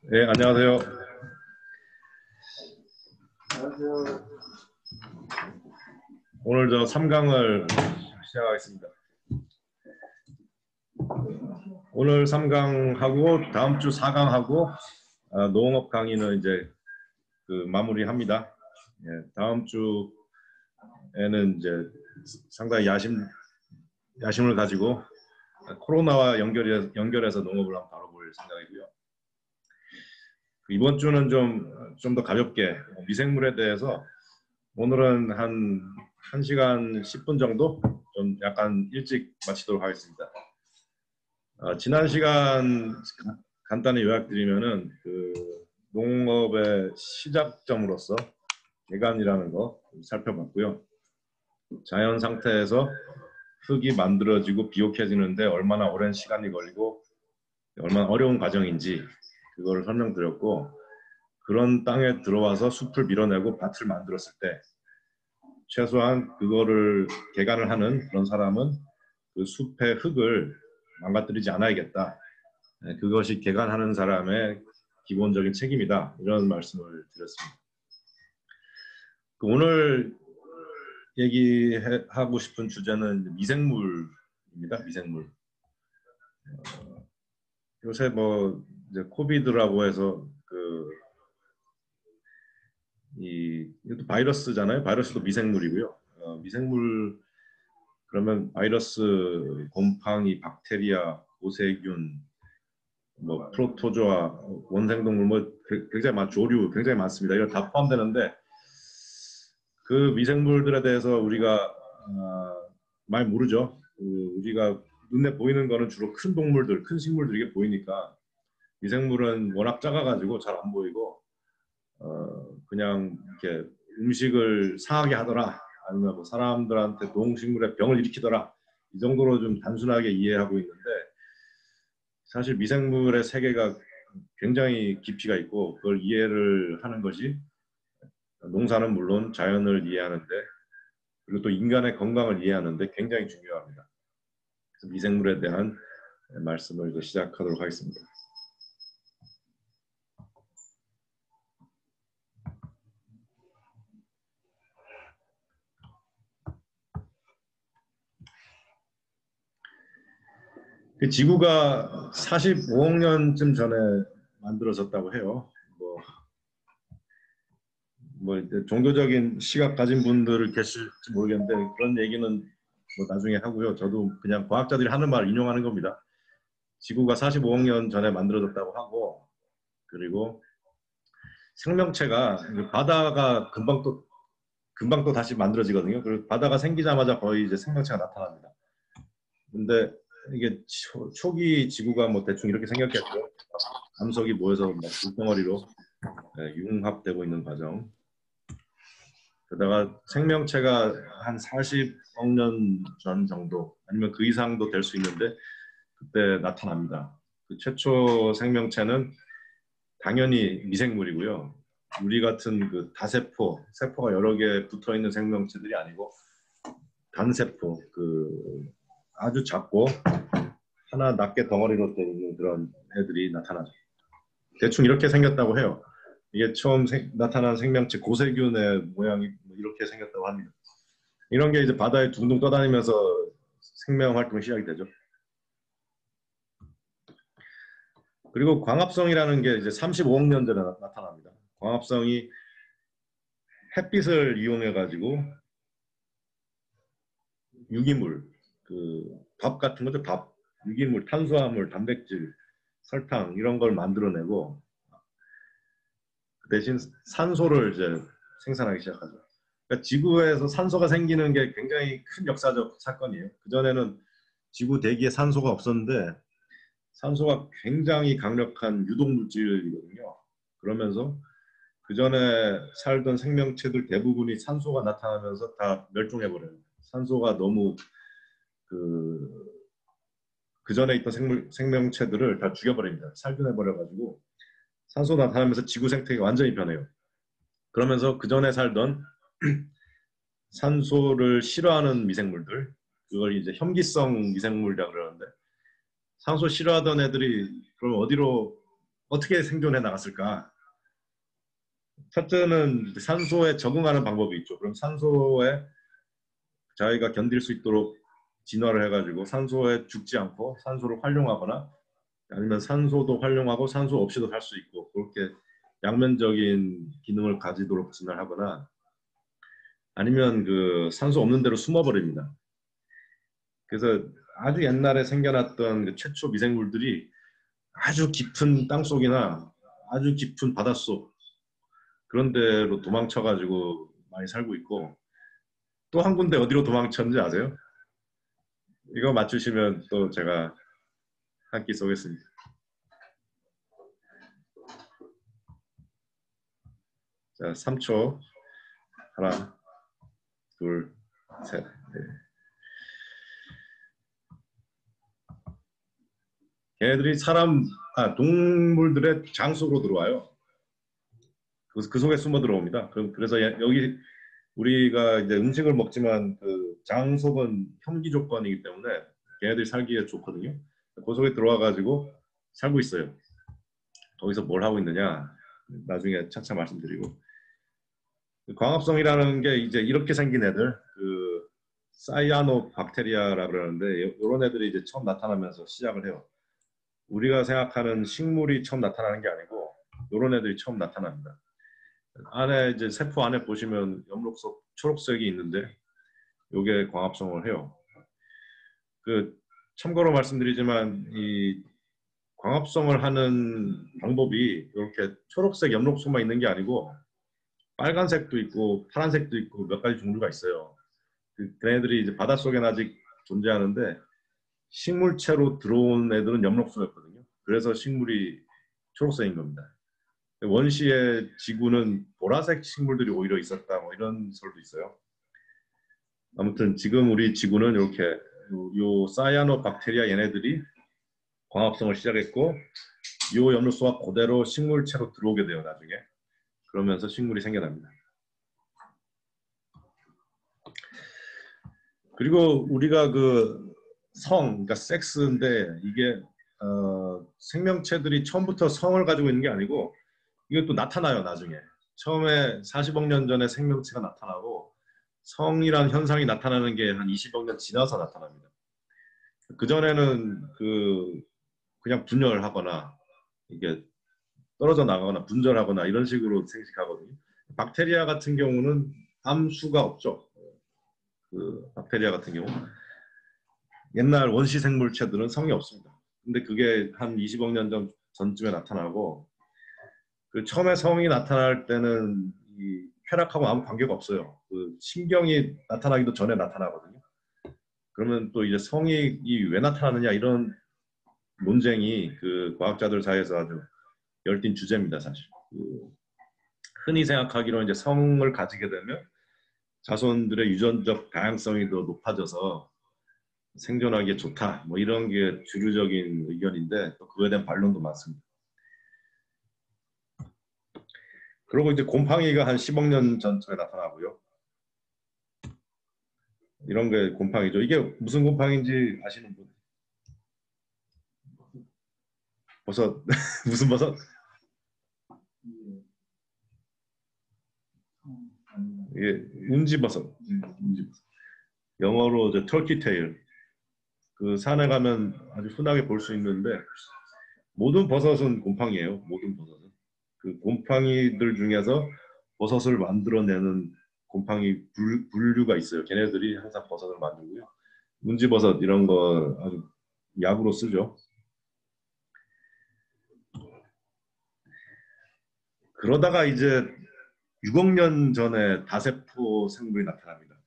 네, 안녕하세요. 오늘 저 3강을 시작하겠습니다. 오늘 3강하고 다음 주 4강하고 농업 강의는 이제 마무리합니다. 예, 다음 주에는 이제 상당히 야심을 가지고 코로나와 연결해서 농업을 한번 다뤄볼 생각이고요. 이번 주는 좀 더 가볍게 미생물에 대해서 오늘은 한 1시간 10분 정도 좀 약간 일찍 마치도록 하겠습니다. 지난 시간 간단히 요약드리면은 농업의 시작점으로서 개간이라는 거 살펴봤고요. 자연 상태에서 흙이 만들어지고 비옥해지는데 얼마나 오랜 시간이 걸리고 얼마나 어려운 과정인지 그걸 설명드렸고, 그런 땅에 들어와서 숲을 밀어내고 밭을 만들었을 때 최소한 그거를 개간을 하는 그런 사람은 그 숲의 흙을 망가뜨리지 않아야겠다. 그것이 개간하는 사람의 기본적인 책임이다. 이런 말씀을 드렸습니다. 오늘 얘기하고 싶은 주제는 미생물입니다. 미생물. 요새 이제 코비드라고 해서 이것도 바이러스잖아요. 바이러스도 미생물이고요. 미생물 그러면 바이러스, 곰팡이, 박테리아, 고세균, 프로토조아, 원생동물 굉장히 조류 굉장히 많습니다. 이거 다 포함되는데 그 미생물들에 대해서 우리가 많이 모르죠. 우리가 눈에 보이는 거는 주로 큰 동물들, 큰 식물들이 보이니까 미생물은 워낙 작아가지고 잘 안 보이고 그냥 이렇게 음식을 상하게 하더라, 아니면 사람들한테 동식물의 병을 일으키더라, 이 정도로 좀 단순하게 이해하고 있는데 사실 미생물의 세계가 굉장히 깊이가 있고 그걸 이해를 하는 것이 농사는 물론 자연을 이해하는데 그리고 또 인간의 건강을 이해하는데 굉장히 중요합니다. 그래서 미생물에 대한 말씀을 시작하도록 하겠습니다. 지구가 45억 년쯤 전에 만들어졌다고 해요. 종교적인 시각 가진 분들을 계실지 모르겠는데 그런 얘기는 나중에 하고요. 저도 그냥 과학자들이 하는 말 인용하는 겁니다. 지구가 45억 년 전에 만들어졌다고 하고, 그리고 생명체가 바다가 금방 또 다시 만들어지거든요. 그리고 바다가 생기자마자 거의 이제 생명체가 나타납니다. 근데 이게 초기 지구가 대충 이렇게 생겼겠죠. 암석이 모여서 물덩어리로 융합되고 있는 과정. 그러다가 생명체가 한 40억 년 전 정도 아니면 그 이상도 될 수 있는데 그때 나타납니다. 그 최초 생명체는 당연히 미생물이고요. 우리 같은 세포가 여러 개 붙어 있는 생명체들이 아니고 단세포, 아주 작고 하나 낮게 덩어리로 되어 있는 그런 애들이 나타나죠. 대충 이렇게 생겼다고 해요. 이게 처음 나타난 생명체 고세균의 모양이 이렇게 생겼다고 합니다. 이런 게 이제 바다에 둥둥 떠다니면서 생명 활동이 시작이 되죠. 그리고 광합성이라는 게 이제 35억 년 전에 나타납니다. 광합성이 햇빛을 이용해 가지고 유기물, 밥 같은 거죠. 밥, 유기물, 탄수화물, 단백질, 설탕 이런 걸 만들어내고 그 대신 산소를 이제 생산하기 시작하죠. 그러니까 지구에서 산소가 생기는 게 굉장히 큰 역사적 사건이에요. 그전에는 지구 대기에 산소가 없었는데 산소가 굉장히 강력한 유독물질이거든요. 그러면서 그전에 살던 생명체들 대부분이 산소가 나타나면서 다 멸종해버려요. 산소가 너무 그전에 있던 생명체들을 다 죽여버립니다. 살균해버려가지고 산소 나타나면서 지구 생태계가 완전히 변해요. 그러면서 그전에 살던 산소를 싫어하는 미생물들, 그걸 이제 혐기성 미생물이라고 그러는데 산소 싫어하던 애들이 그럼 어디로 어떻게 생존해 나갔을까? 첫째는 산소에 적응하는 방법이 있죠. 그럼 산소에 자기가 견딜 수 있도록 진화를 해가지고 산소에 죽지 않고 산소를 활용하거나 아니면 산소도 활용하고 산소 없이도 살 수 있고 그렇게 양면적인 기능을 가지도록 진화를 하거나 아니면 그 산소 없는 데로 숨어버립니다. 그래서 아주 옛날에 생겨났던 그 최초 미생물들이 아주 깊은 땅속이나 아주 깊은 바닷속 그런 데로 도망쳐가지고 많이 살고 있고 또 한 군데 어디로 도망쳤는지 아세요? 이거 맞추시면 또 제가 한 끼 쏘겠습니다. 자, 3초. 하나, 둘, 셋. 넷. 걔네들이 동물들의 장 속으로 들어와요. 그 속에 숨어 들어옵니다. 그래서 여기 우리가 이제 음식을 먹지만 그 장 속은 현기 조건이기 때문에 걔네들이 살기에 좋거든요. 그 속에 들어와 가지고 살고 있어요. 거기서 뭘 하고 있느냐? 나중에 차차 말씀드리고. 광합성이라는 게 이제 이렇게 생긴 애들, 그 사이아노 박테리아라 그러는데 이런 애들이 이제 처음 나타나면서 시작을 해요. 우리가 생각하는 식물이 처음 나타나는 게 아니고 이런 애들이 처음 나타납니다. 안에 이제 세포 안에 보시면 엽록속 초록색이 있는데 이게 광합성을 해요. 그 참고로 말씀드리지만 이 광합성을 하는 방법이 이렇게 초록색 엽록소만 있는 게 아니고 빨간색도 있고 파란색도 있고 몇 가지 종류가 있어요. 걔네들이 이제 바닷속에는 아직 존재하는데 식물체로 들어온 애들은 엽록소였거든요. 그래서 식물이 초록색인 겁니다. 원시의 지구는 보라색 식물들이 오히려 있었다 뭐 이런 설도 있어요. 아무튼 지금 우리 지구는 이렇게 요 사이아노 박테리아 얘네들이 광합성을 시작했고 요 엽록소가 그대로 식물체로 들어오게 돼요 나중에. 그러면서 식물이 생겨납니다. 그리고 우리가 그 그러니까 섹스인데 이게 생명체들이 처음부터 성을 가지고 있는 게 아니고 이게 또 나타나요 나중에. 처음에 40억 년 전에 생명체가 나타나고 성이란 현상이 나타나는 게 한 20억 년 지나서 나타납니다. 그전에는 그냥 분열하거나 이게 떨어져 나가거나 분절하거나 이런 식으로 생식하거든요. 박테리아 같은 경우는 암수가 없죠. 그 박테리아 같은 경우 옛날 원시 생물체들은 성이 없습니다. 근데 그게 한 20억 년 전쯤에 나타나고 그 처음에 성이 나타날 때는 이 쾌락하고 아무 관계가 없어요. 그 신경이 나타나기도 전에 나타나거든요. 그러면 또 이제 성이 왜 나타나느냐 이런 논쟁이 그 과학자들 사이에서 아주 열띤 주제입니다, 사실. 흔히 생각하기로 이제 성을 가지게 되면 자손들의 유전적 다양성이 더 높아져서 생존하기에 좋다. 뭐 이런 게 주류적인 의견인데 또 그거에 대한 반론도 많습니다. 그리고 이제 곰팡이가 한 10억 년 전쯤에 나타나고요. 이런 게 곰팡이죠. 이게 무슨 곰팡이인지 아시는 분? 버섯. 무슨 버섯? 이게 운지버섯. 영어로 이제 터키 테일. 그 산에 가면 아주 흔하게 볼 수 있는데 모든 버섯은 곰팡이에요. 모든 버섯은. 그 곰팡이들 중에서 버섯을 만들어내는 곰팡이 분류가 있어요. 걔네들이 항상 버섯을 만들고요. 문지버섯 이런 거 아주 약으로 쓰죠. 그러다가 이제 6억 년 전에 다세포 생물이 나타납니다.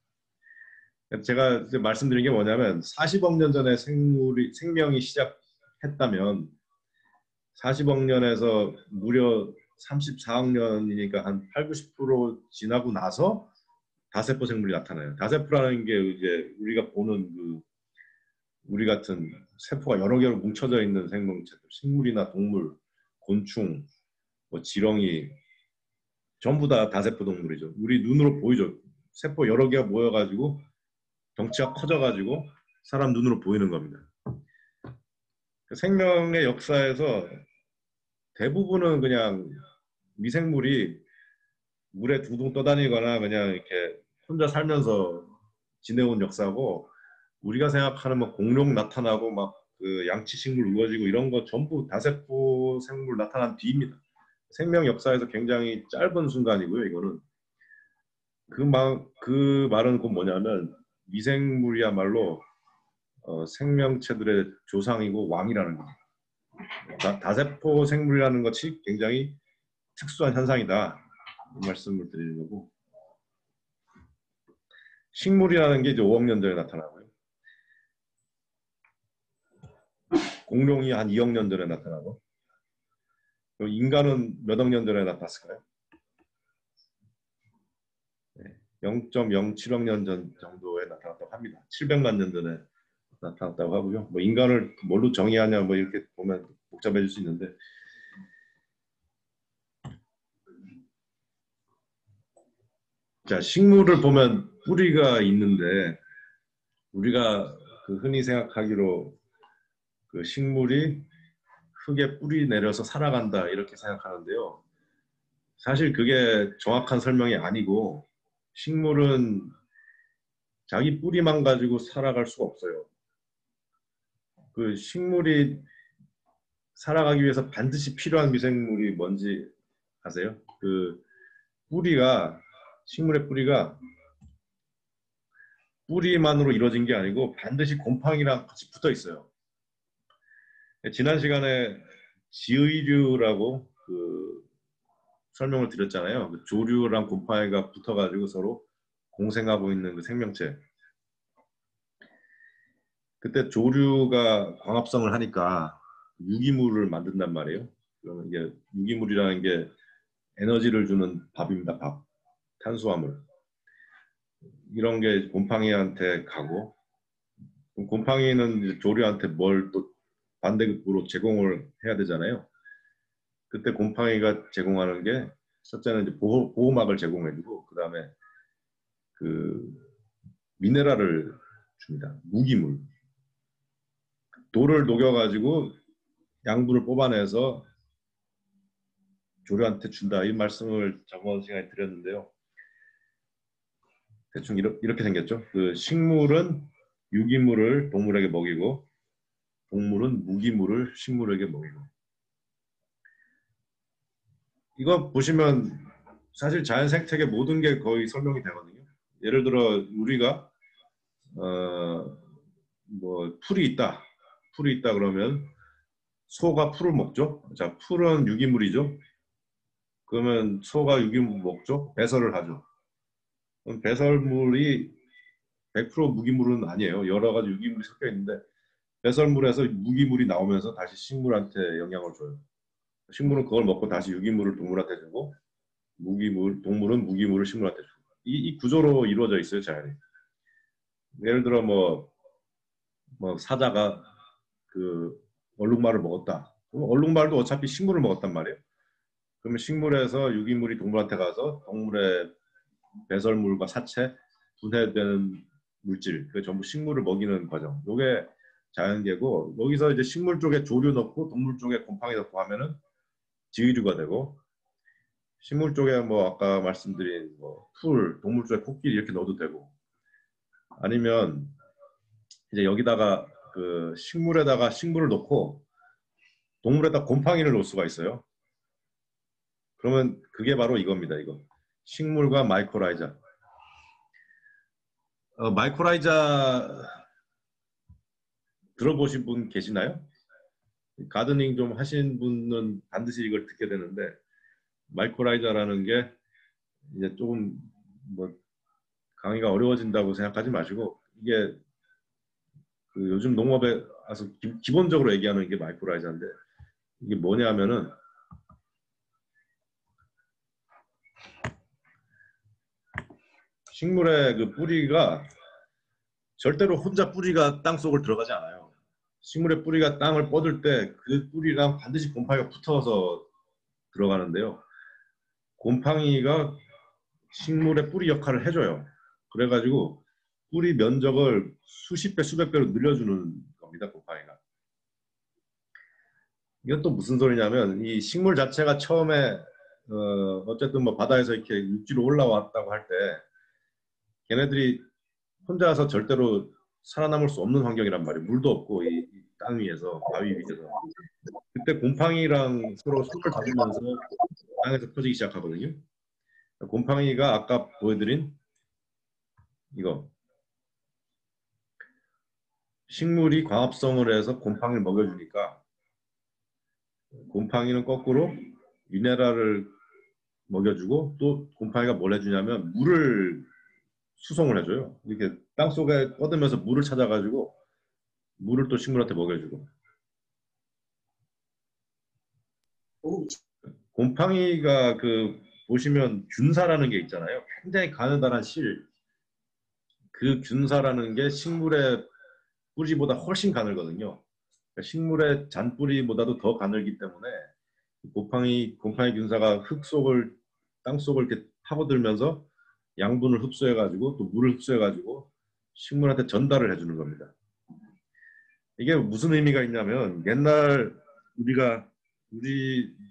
제가 이제 말씀드린 게 뭐냐면 40억 년 전에 생명이 시작했다면 40억 년에서 무려 34억 년이니까 한 8, 90% 지나고 나서 다세포 생물이 나타나요. 다세포라는 게 이제 우리가 보는 우리 같은 세포가 여러 개로 뭉쳐져 있는 생명체들, 식물이나 동물, 곤충, 뭐 지렁이 전부 다 다세포 동물이죠. 우리 눈으로 보이죠. 세포 여러 개가 모여가지고 덩치가 커져가지고 사람 눈으로 보이는 겁니다. 생명의 역사에서 대부분은 그냥 미생물이 물에 둥둥 떠다니거나 그냥 이렇게 혼자 살면서 지내온 역사고, 우리가 생각하는 뭐 공룡 나타나고 막 그 양치식물 우거지고 이런 거 전부 다세포 생물 나타난 뒤입니다. 생명 역사에서 굉장히 짧은 순간이고요. 이거는 그 말은 곧 뭐냐면 미생물이야말로 생명체들의 조상이고 왕이라는 거죠. 다세포 생물이라는 것이 굉장히 특수한 현상이다, 이 말씀을 드리는 거고, 식물이라는 게 이제 5억 년 전에 나타나고요. 공룡이 한 2억 년 전에 나타나고, 인간은 몇 억 년 전에 나타났을까요? 0.07억 년 전 정도에 나타났다고 합니다. 700만 년 전에 나타났다고 하고요. 뭐 인간을 뭘로 정의하냐 뭐 이렇게 보면 복잡해질 수 있는데, 자, 식물을 보면 뿌리가 있는데, 우리가 그 흔히 생각하기로 그 식물이 흙에 뿌리 내려서 살아간다 이렇게 생각하는데요. 사실 그게 정확한 설명이 아니고, 식물은 자기 뿌리만 가지고 살아갈 수가 없어요. 그 식물이 살아가기 위해서 반드시 필요한 미생물이 뭔지 아세요? 그 뿌리가, 식물의 뿌리가 뿌리만으로 이루어진 게 아니고 반드시 곰팡이랑 같이 붙어 있어요. 지난 시간에 지의류라고 그 설명을 드렸잖아요. 그 조류랑 곰팡이가 붙어가지고 서로 공생하고 있는 그 생명체. 그때 조류가 광합성을 하니까 유기물을 만든단 말이에요. 그러면 이게 유기물이라는 게 에너지를 주는 밥입니다. 밥, 탄수화물. 이런 게 곰팡이한테 가고, 곰팡이는 이제 조류한테 뭘 또 반대급부로 제공을 해야 되잖아요. 그때 곰팡이가 제공하는 게, 첫째는 이제 보호막을 제공해주고, 그 다음에 그 미네랄을 줍니다. 무기물. 돌을 녹여가지고 양분을 뽑아내서 조류한테 준다, 이 말씀을 저번 시간에 드렸는데요. 대충 이렇게 생겼죠. 그 식물은 유기물을 동물에게 먹이고, 동물은 무기물을 식물에게 먹이고. 이거 보시면 사실 자연 생태계 모든 게 거의 설명이 되거든요. 예를 들어 우리가 뭐 풀이 있다 그러면 소가 풀을 먹죠. 자, 풀은 유기물이죠. 그러면 소가 유기물 먹죠. 배설을 하죠. 그럼 배설물이 100% 무기물은 아니에요. 여러 가지 유기물이 섞여 있는데, 배설물에서 무기물이 나오면서 다시 식물한테 영향을 줘요. 식물은 그걸 먹고 다시 유기물을 동물한테 주고, 동물은 무기물을 식물한테 주고. 이 구조로 이루어져 있어요, 자연이. 예를 들어 뭐 사자가 그 얼룩말을 먹었다. 그럼 얼룩말도 어차피 식물을 먹었단 말이에요. 그러면 식물에서 유기물이 동물한테 가서 동물의 배설물과 사체, 분해되는 물질, 그 전부 식물을 먹이는 과정. 이게 자연계고, 여기서 이제 식물 쪽에 조류 넣고 동물 쪽에 곰팡이 넣고 하면은 지유류가 되고, 식물 쪽에 뭐 아까 말씀드린 뭐 풀, 동물 쪽에 코끼리 이렇게 넣어도 되고, 아니면 이제 여기다가 그 식물에다가 식물을 넣고 동물에다 곰팡이를 넣을 수가 있어요. 그러면 그게 바로 이겁니다. 이거 식물과 마이코라이자. 마이코라이자 들어보신 분 계시나요? 가드닝 좀 하신 분은 반드시 이걸 듣게 되는데, 마이코라이자라는 게 이제 조금 뭐 강의가 어려워진다고 생각하지 마시고, 이게 그 요즘 농업에 와서 기본적으로 얘기하는 게 마이코라이자인데, 이게 뭐냐면은 식물의 그 뿌리가 절대로 혼자 뿌리가 땅 속을 들어가지 않아요. 식물의 뿌리가 땅을 뻗을 때 그 뿌리랑 반드시 곰팡이가 붙어서 들어가는데요. 곰팡이가 식물의 뿌리 역할을 해줘요. 그래가지고 뿌리 면적을 수십 배, 수백 배로 늘려주는 겁니다, 곰팡이가. 이건 또 무슨 소리냐면 이 식물 자체가 처음에 어쨌든 뭐 바다에서 이렇게 육지로 올라왔다고 할 때 걔네들이 혼자서 절대로 살아남을 수 없는 환경이란 말이에요. 물도 없고 이 땅 위에서 바위 위에서. 그때 곰팡이랑 서로 손을 잡으면서 땅에서 퍼지기 시작하거든요. 곰팡이가 아까 보여드린 이거 식물이 광합성을 해서 곰팡이를 먹여주니까 곰팡이는 거꾸로 미네랄을 먹여주고 또 곰팡이가 뭘 해주냐면 물을 수송을 해줘요. 이렇게 땅속에 뻗으면서 물을 찾아가지고 물을 또 식물한테 먹여주고. 곰팡이가 그 보시면 균사라는 게 있잖아요. 굉장히 가느다란 실. 그 균사라는 게 식물의 뿌리보다 훨씬 가늘거든요. 그러니까 식물의 잔뿌리보다도 더 가늘기 때문에 곰팡이 균사가 흙 속을 땅 속을 이렇게 파고들면서 양분을 흡수해가지고 또 물을 흡수해가지고 식물한테 전달을 해주는 겁니다. 이게 무슨 의미가 있냐면 옛날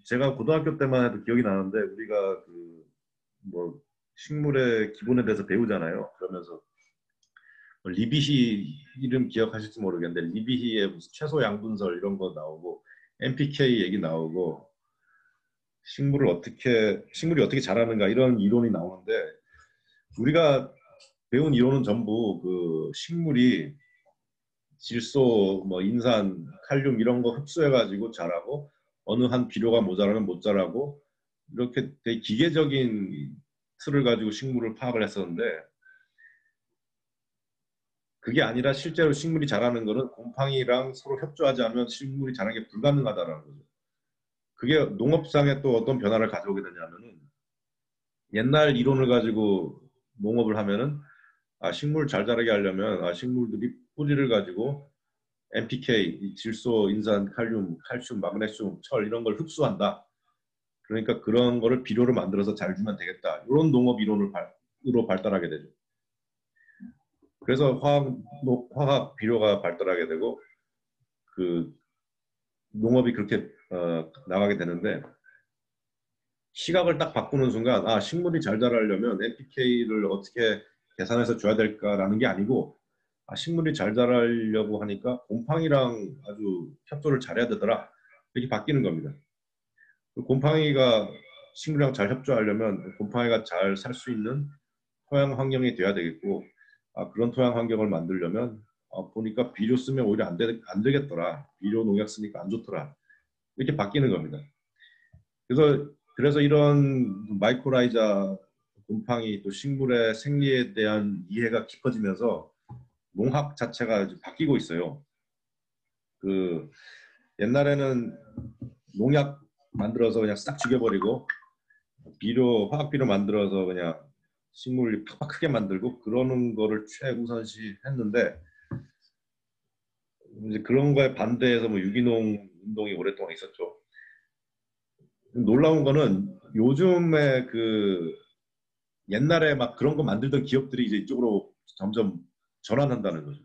제가 고등학교 때만 해도 기억이 나는데 우리가 그 뭐 식물의 기본에 대해서 배우잖아요. 그러면서 리비히 이름 기억하실지 모르겠는데 리비히의 무슨 최소 양분설 이런 거 나오고 NPK 얘기 나오고 식물이 어떻게 자라는가 이런 이론이 나오는데 우리가 배운 이론은 전부 그 식물이 질소, 뭐 인산, 칼륨 이런 거 흡수해가지고 자라고 어느 한 비료가 모자라면 못 자라고 이렇게 되게 기계적인 틀을 가지고 식물을 파악을 했었는데 그게 아니라 실제로 식물이 자라는 거는 곰팡이랑 서로 협조하지 않으면 식물이 자라는 게 불가능하다라는 거죠. 그게 농업상에 또 어떤 변화를 가져오게 되냐면은 옛날 이론을 가지고 농업을 하면은 식물 잘 자라게 하려면 식물들이 뿌리를 가지고 NPK, 질소, 인산, 칼륨, 칼슘, 마그네슘, 철 이런 걸 흡수한다. 그러니까 그런 거를 비료로 만들어서 잘 주면 되겠다. 이런 농업 이론으로 발달하게 되죠. 그래서 화학 비료가 발달하게 되고 그 농업이 그렇게 나가게 되는데 시각을 딱 바꾸는 순간 식물이 잘 자라려면 NPK를 어떻게 계산해서 줘야 될까라는 게 아니고 식물이 잘 자라려고 하니까 곰팡이랑 아주 협조를 잘해야 되더라. 이렇게 바뀌는 겁니다. 곰팡이가 식물이랑 잘 협조하려면 곰팡이가 잘 살 수 있는 토양 환경이 돼야 되겠고 그런 토양 환경을 만들려면 보니까 비료 쓰면 오히려 안 되겠더라. 비료 농약 쓰니까 안 좋더라. 이렇게 바뀌는 겁니다. 그래서 이런 마이코라이자 곰팡이 또 식물의 생리에 대한 이해가 깊어지면서 농학 자체가 바뀌고 있어요. 그 옛날에는 농약 만들어서 그냥 싹 죽여버리고 화학 비료 만들어서 그냥 식물을 팍팍 크게 만들고 그러는 거를 최우선시 했는데 이제 그런 거에 반대해서 뭐 유기농 운동이 오랫동안 있었죠. 놀라운 거는 요즘에 그 옛날에 막 그런 거 만들던 기업들이 이제 이쪽으로 점점 전환한다는 거죠.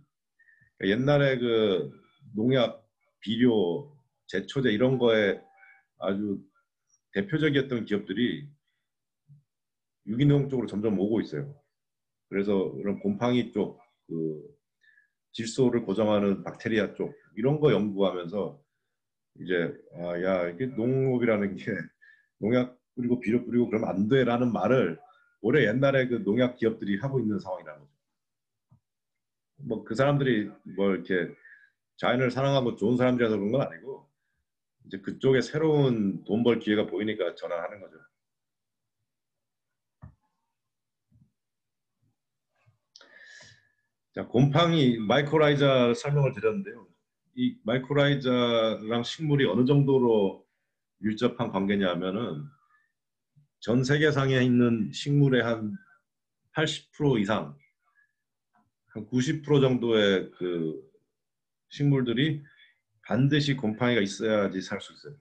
그러니까 옛날에 그 농약, 비료, 제초제 이런 거에 아주 대표적이었던 기업들이 유기농 쪽으로 점점 오고 있어요. 그래서 이런 곰팡이 쪽, 그 질소를 고정하는 박테리아 쪽 이런 거 연구하면서 이제 야 이게 농업이라는 게 농약 뿌리고 비료 뿌리고 그러면 안 돼라는 말을 올해 옛날에 그 농약 기업들이 하고 있는 상황이라는 거죠. 뭐 그 사람들이 뭐 이렇게 자연을 사랑하고 좋은 사람들이라서 그런 건 아니고 이제 그쪽에 새로운 돈 벌 기회가 보이니까 전환하는 거죠. 자, 곰팡이 마이코라이자 설명을 드렸는데요. 이 마이코라이자랑 식물이 어느 정도로 밀접한 관계냐면은 전 세계상에 있는 식물의 한 80% 이상, 한 90% 정도의 그 식물들이 반드시 곰팡이가 있어야지 살 수 있어요.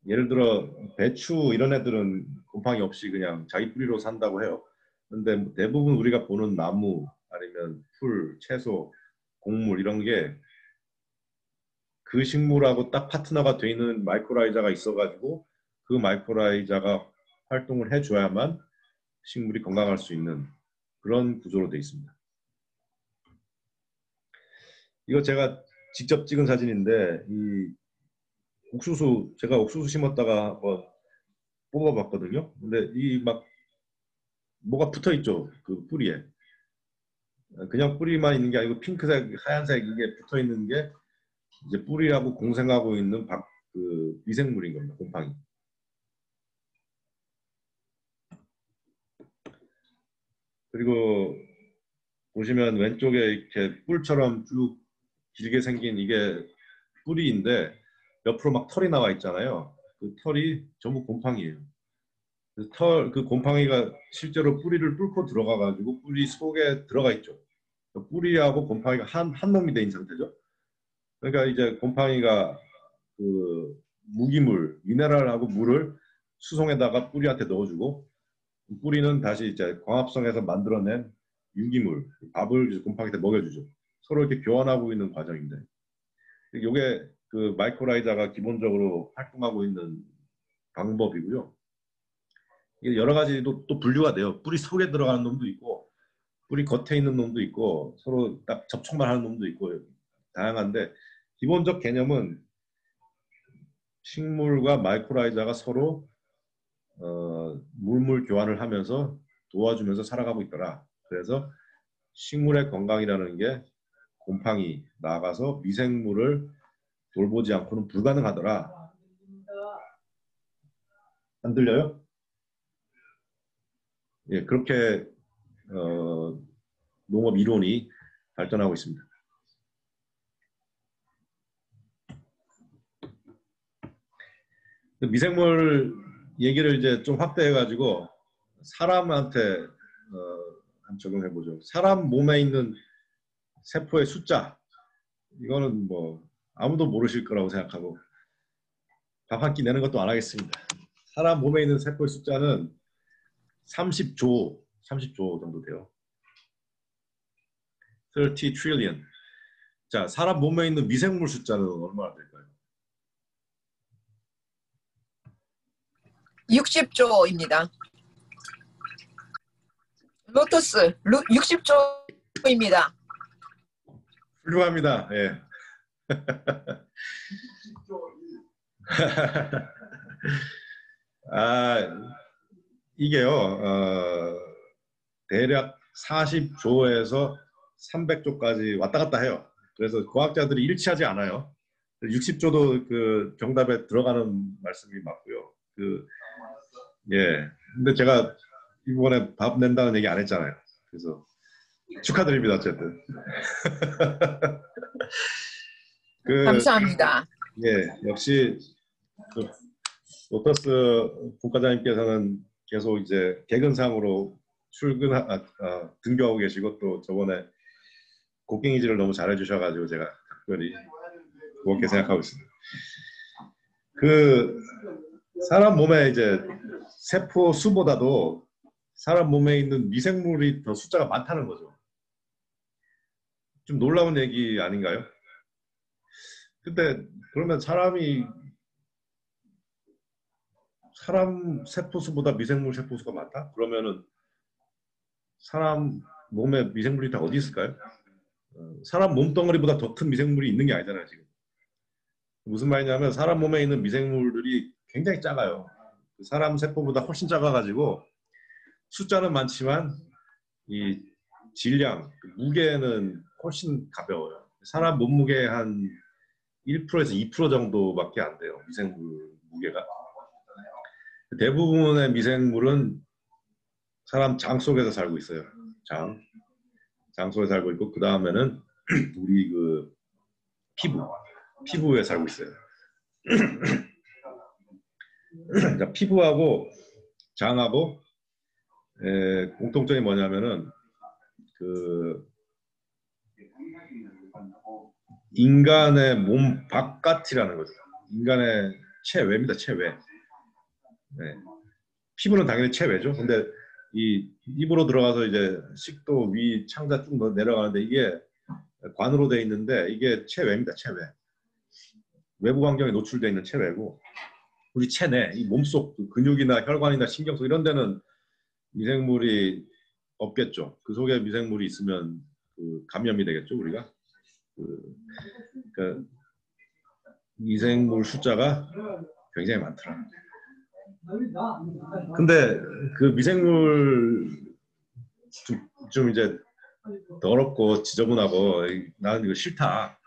예를 들어 배추 이런 애들은 곰팡이 없이 그냥 자기 뿌리로 산다고 해요. 근데 대부분 우리가 보는 나무 아니면 풀, 채소, 곡물 이런 게 그 식물하고 딱 파트너가 돼 있는 마이크로라이자가 있어가지고 그 마이크로라이자가 활동을 해줘야만 식물이 건강할 수 있는 그런 구조로 돼 있습니다. 이거 제가 직접 찍은 사진인데 이 옥수수 제가 옥수수 심었다가 한번 뽑아봤거든요. 근데 이 막 뭐가 붙어 있죠. 그 뿌리에. 그냥 뿌리만 있는 게 아니고 핑크색, 하얀색 이게 붙어 있는 게 이제 뿌리하고 공생하고 있는 그 미생물인 겁니다. 곰팡이. 그리고 보시면 왼쪽에 이렇게 뿔처럼 쭉 길게 생긴 이게 뿌리인데 옆으로 막 털이 나와 있잖아요. 그 털이 전부 곰팡이에요. 그 곰팡이가 실제로 뿌리를 뚫고 들어가가지고 뿌리 속에 들어가 있죠. 뿌리하고 곰팡이가 한 놈이 된 상태죠. 그러니까 이제 곰팡이가 그 무기물, 미네랄하고 물을 수송에다가 뿌리한테 넣어주고 뿌리는 다시 이제 광합성에서 만들어낸 유기물, 밥을 이제 곰팡이한테 먹여주죠. 서로 이렇게 교환하고 있는 과정인데 이게 그 마이크로라이자가 기본적으로 활동하고 있는 방법이고요. 이게 여러 가지 또 분류가 돼요. 뿌리 속에 들어가는 놈도 있고 뿌리 겉에 있는 놈도 있고 서로 딱 접촉만 하는 놈도 있고 다양한데 기본적 개념은 식물과 마이크로라이자가 서로 물물 교환을 하면서 도와주면서 살아가고 있더라. 그래서 식물의 건강이라는 게 곰팡이 나아가서 미생물을 돌보지 않고는 불가능하더라. 안 들려요? 예, 그렇게 농업 이론이 발전하고 있습니다. 미생물 얘기를 이제 좀 확대해가지고 사람한테 적용해보죠. 사람 몸에 있는 세포의 숫자 이거는 뭐 아무도 모르실 거라고 생각하고 밥 한 끼 내는 것도 안 하겠습니다. 사람 몸에 있는 세포의 숫자는 30조 정도 돼요. 30 trillion. 자, 사람 몸에 있는 미생물 숫자는 얼마나 될까요? 60조입니다. 로터스 60조입니다. 훌륭합니다. 예. 아, 이게요, 대략 40조에서 300조까지 왔다 갔다 해요. 그래서 과학자들이 일치하지 않아요. 60조도 그 정답에 들어가는 말씀이 맞고요. 예. 근데 제가 이번에 밥 낸다는 얘기 안 했잖아요. 그래서 축하드립니다, 어쨌든. 감사합니다. 예, 역시 그 로터스 국과장님께서는 계속 이제 개근상으로 등교하고 계시고 또 저번에 곡괭이질을 너무 잘해주셔가지고 제가 특별히 고맙게 생각하고 있습니다. 그 사람 몸에 이제 세포 수보다도 사람 몸에 있는 미생물이 더 숫자가 많다는 거죠. 좀 놀라운 얘기 아닌가요? 근데 그러면 사람 세포 수보다 미생물 세포 수가 많다? 그러면은 사람 몸에 미생물이 다 어디 있을까요? 사람 몸덩어리보다 더 큰 미생물이 있는 게 아니잖아요, 지금. 무슨 말이냐면 사람 몸에 있는 미생물들이 굉장히 작아요. 사람 세포보다 훨씬 작아가지고 숫자는 많지만 이 질량, 무게는 훨씬 가벼워요. 사람 몸무게 한 1%에서 2% 정도밖에 안 돼요. 미생물 무게가. 대부분의 미생물은 사람 장 속에서 살고 있어요. 장 속에 살고 있고 그 다음에는 우리 그 피부에 살고 있어요. 자, 피부하고 장하고 공통점이 뭐냐면은 그 인간의 몸 바깥이라는 거죠. 인간의 체외입니다. 체외. 네. 피부는 당연히 체외죠. 근데 이 입으로 들어가서 이제 식도, 위, 창자 쭉 내려가는데 이게 관으로 돼 있는데 이게 체외입니다. 체외. 외부 환경에 노출되어 있는 체외고 우리 체내, 이 몸속 근육이나 혈관이나 신경속 이런 데는 미생물이 없겠죠. 그 속에 미생물이 있으면 그 감염이 되겠죠, 우리가. 그러니까 미생물 숫자가 굉장히 많더라. 근데 그 미생물 좀 이제 더럽고 지저분하고 나는 이거 싫다.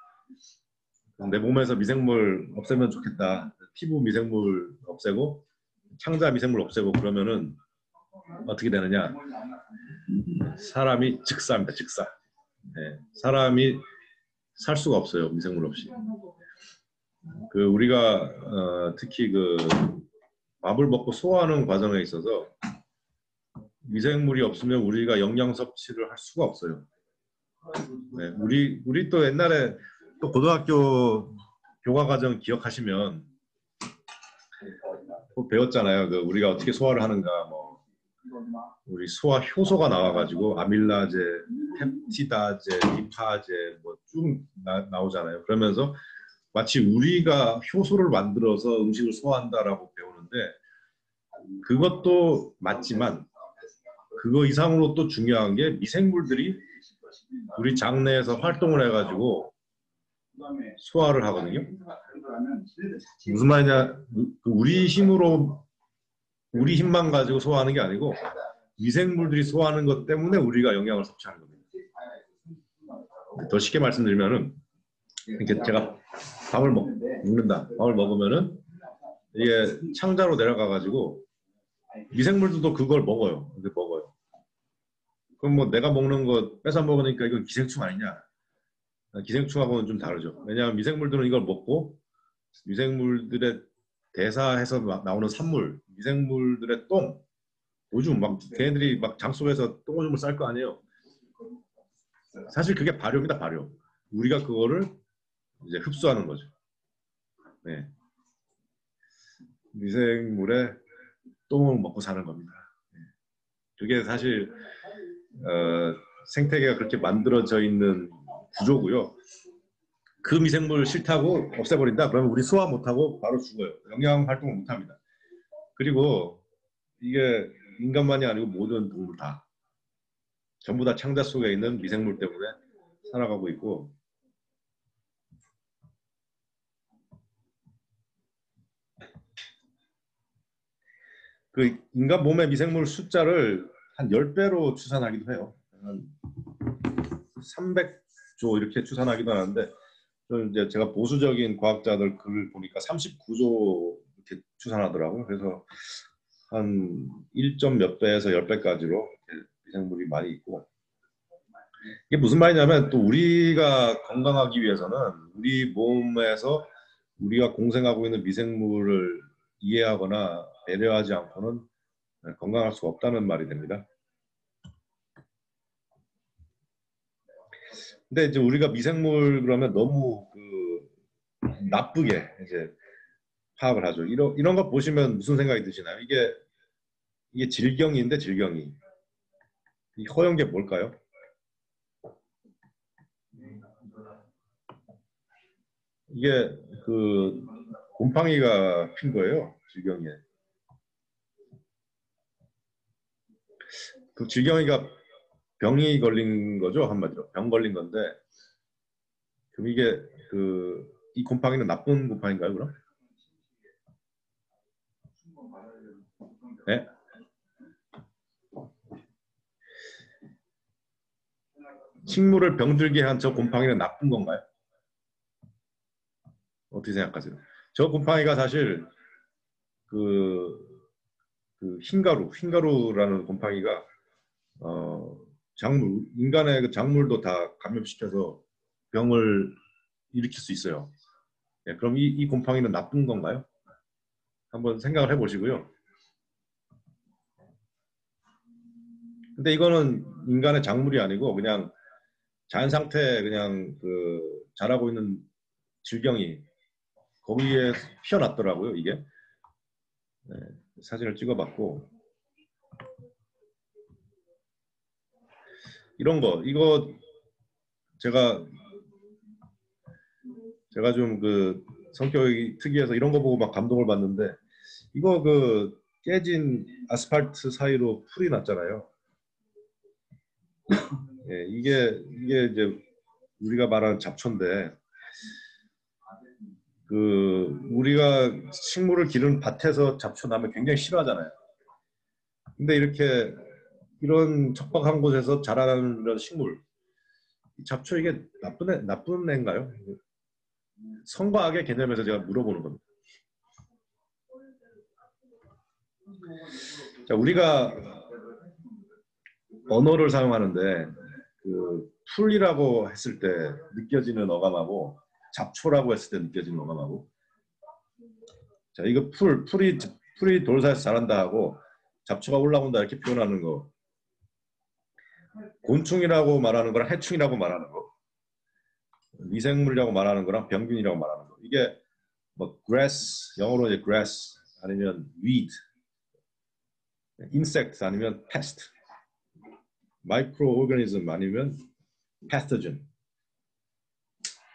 내 몸에서 미생물 없애면 좋겠다. 피부 미생물 없애고 창자 미생물 없애고 그러면은 어떻게 되느냐? 사람이 즉사입니다. 즉사. 네, 사람이 살 수가 없어요. 미생물 없이. 그 우리가 특히 그 밥을 먹고 소화하는 과정에 있어서 미생물이 없으면 우리가 영양 섭취를 할 수가 없어요. 네, 우리 또 옛날에 또 고등학교 교과 과정 기억하시면 또 배웠잖아요. 그 우리가 어떻게 소화를 하는가, 뭐 우리 소화 효소가 나와가지고 아밀라제, 펩티다제, 리파제 뭐 쭉 나오잖아요. 그러면서 마치 우리가 효소를 만들어서 음식을 소화한다라고 배우는데 그것도 맞지만 그거 이상으로 또 중요한 게 미생물들이 우리 장내에서 활동을 해가지고 소화를 하거든요. 무슨 말이냐? 우리 힘으로 우리 힘만 가지고 소화하는 게 아니고 미생물들이 소화하는 것 때문에 우리가 영양을 섭취하는 겁니다. 더 쉽게 말씀드리면은 이렇게 제가 밥을 먹는다. 밥을 먹으면은 이게 창자로 내려가 가지고 미생물들도 그걸 먹어요. 근데 먹어요. 그럼 뭐 내가 먹는 거 뺏어 먹으니까 이건 기생충 아니냐? 기생충하고는 좀 다르죠. 왜냐하면 미생물들은 이걸 먹고 미생물들의 대사해서 나오는 산물, 미생물들의 똥, 오줌 막 걔네들이 막 장 속에서 똥오줌을 쌀 거 아니에요. 사실 그게 발효입니다. 발효. 우리가 그거를 이제 흡수하는 거죠. 네. 미생물의 똥을 먹고 사는 겁니다. 그게 사실 생태계가 그렇게 만들어져 있는 구조고요. 그 미생물 싫다고 없애버린다. 그러면 우리 소화 못하고 바로 죽어요. 영양 활동을 못합니다. 그리고 이게 인간만이 아니고 모든 동물 다 전부 다 창자 속에 있는 미생물 때문에 살아가고 있고 그 인간 몸의 미생물 숫자를 한 10배로 추산하기도 해요. 한 300조 이렇게 추산하기도 하는데 이제 제가 보수적인 과학자들 글을 보니까 39조 이렇게 추산하더라고요. 그래서 한 1점 몇 배에서 10배까지로 미생물이 많이 있고 이게 무슨 말이냐면 또 우리가 건강하기 위해서는 우리 몸에서 우리가 공생하고 있는 미생물을 이해하거나 배려하지 않고는 건강할 수가 없다는 말이 됩니다. 근데 이제 우리가 미생물 그러면 너무 그 나쁘게 이제 파악을 하죠. 이런 거 보시면 무슨 생각이 드시나요? 이게 질경인데 질경이 이 허연 게 뭘까요? 이게 그 곰팡이가 핀 거예요. 질경이에. 그 질경이가 병이 걸린 거죠, 한마디로. 병 걸린 건데 그럼 이게 이 곰팡이는 나쁜 곰팡이인가요, 그럼? 네? 식물을 병들게 한 저 곰팡이는 나쁜 건가요? 어떻게 생각하세요? 저 곰팡이가 사실 흰가루라는 곰팡이가 인간의 그 작물도 다 감염시켜서 병을 일으킬 수 있어요. 예, 그럼 이 곰팡이는 나쁜 건가요? 한번 생각을 해보시고요. 근데 이거는 인간의 작물이 아니고 그냥 자연 상태에 그냥 자라고 있는 질경이 거기에 피어났더라고요, 이게. 네, 사진을 찍어봤고 이거 제가 좀 성격이 특이해서 이런 거 보고 막 감동을 받는데 이거 그 깨진 아스팔트 사이로 풀이 났잖아요. 예, 이게 이제 우리가 말하는 잡초인데 그 우리가 식물을 기르는 밭에서 잡초 나면 굉장히 싫어하잖아요. 근데 이렇게 이런 척박한 곳에서 자라나는 이런 식물 잡초 이게 나쁜 애인가요? 선과 악의 개념에서 제가 물어보는 겁니다. 자, 우리가 언어를 사용하는데 그 풀이라고 했을 때 느껴지는 어감하고 잡초라고 했을 때 느껴지는 어감하고 자 이거 풀이 돌 사이에서 자란다 하고 잡초가 올라온다 이렇게 표현하는 거 곤충이라고 말하는 거랑 해충이라고 말하는 거 미생물이라고 말하는 거랑 병균이라고 말하는 거 이게 뭐 grass 영어로 이제 grass 아니면 weed insect 아니면 pest microorganism 아니면 pathogen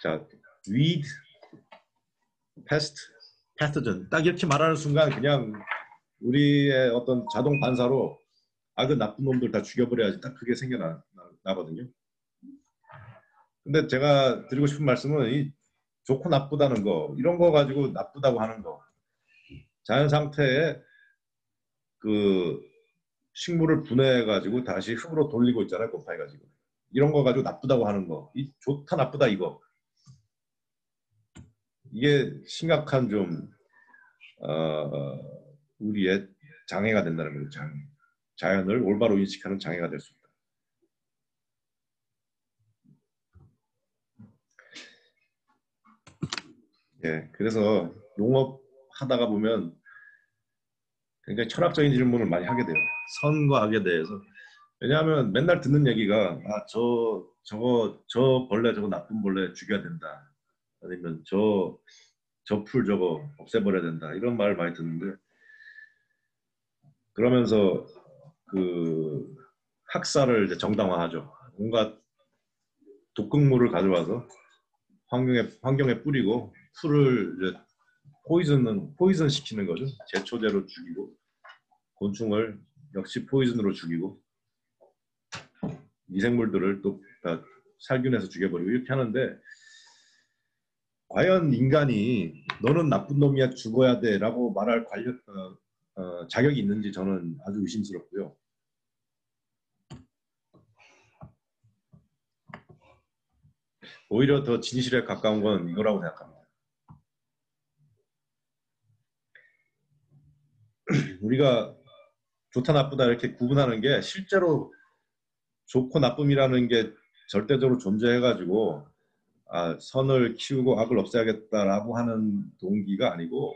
자 weed pest pathogen 딱 이렇게 말하는 순간 그냥 우리의 어떤 자동 반사로 아 그 나쁜 놈들 다 죽여버려야지 딱 그게 생겨나거든요. 근데 제가 드리고 싶은 말씀은 이 좋고 나쁘다는 거 이런 거 가지고 나쁘다고 하는 거 자연 상태에 그 식물을 분해해 가지고 다시 흙으로 돌리고 있잖아요. 곰팡이 가지고 이런 거 가지고 나쁘다고 하는 거 이 좋다 나쁘다 이거 이게 심각한 좀 우리의 장애가 된다는 거죠. 자연을 올바로 인식하는 장애가 될 수 있다. 예, 그래서 농업 하다가 보면 굉장히 철학적인 질문을 많이 하게 돼요. 선과 악에 대해서. 왜냐하면 맨날 듣는 얘기가 아, 저 벌레 저거 나쁜 벌레 죽여야 된다. 아니면 저 풀 저거 없애버려야 된다. 이런 말을 많이 듣는데 그러면서 그 학살을 이제 정당화하죠. 온갖 독극물을 가져와서 환경에 뿌리고 풀을 이제 포이즌 시키는 거죠. 제초제로 죽이고 곤충을 역시 포이즌으로 죽이고 미생물들을 또 다 살균해서 죽여버리고 이렇게 하는데 과연 인간이 너는 나쁜 놈이야 죽어야 돼라고 말할 자격이 있는지 저는 아주 의심스럽고요. 오히려 더 진실에 가까운 건 이거라고 생각합니다. 우리가 좋다 나쁘다 이렇게 구분하는 게 실제로 좋고 나쁨이라는 게 절대적으로 존재해가지고 아, 선을 키우고 악을 없애야겠다라고 하는 동기가 아니고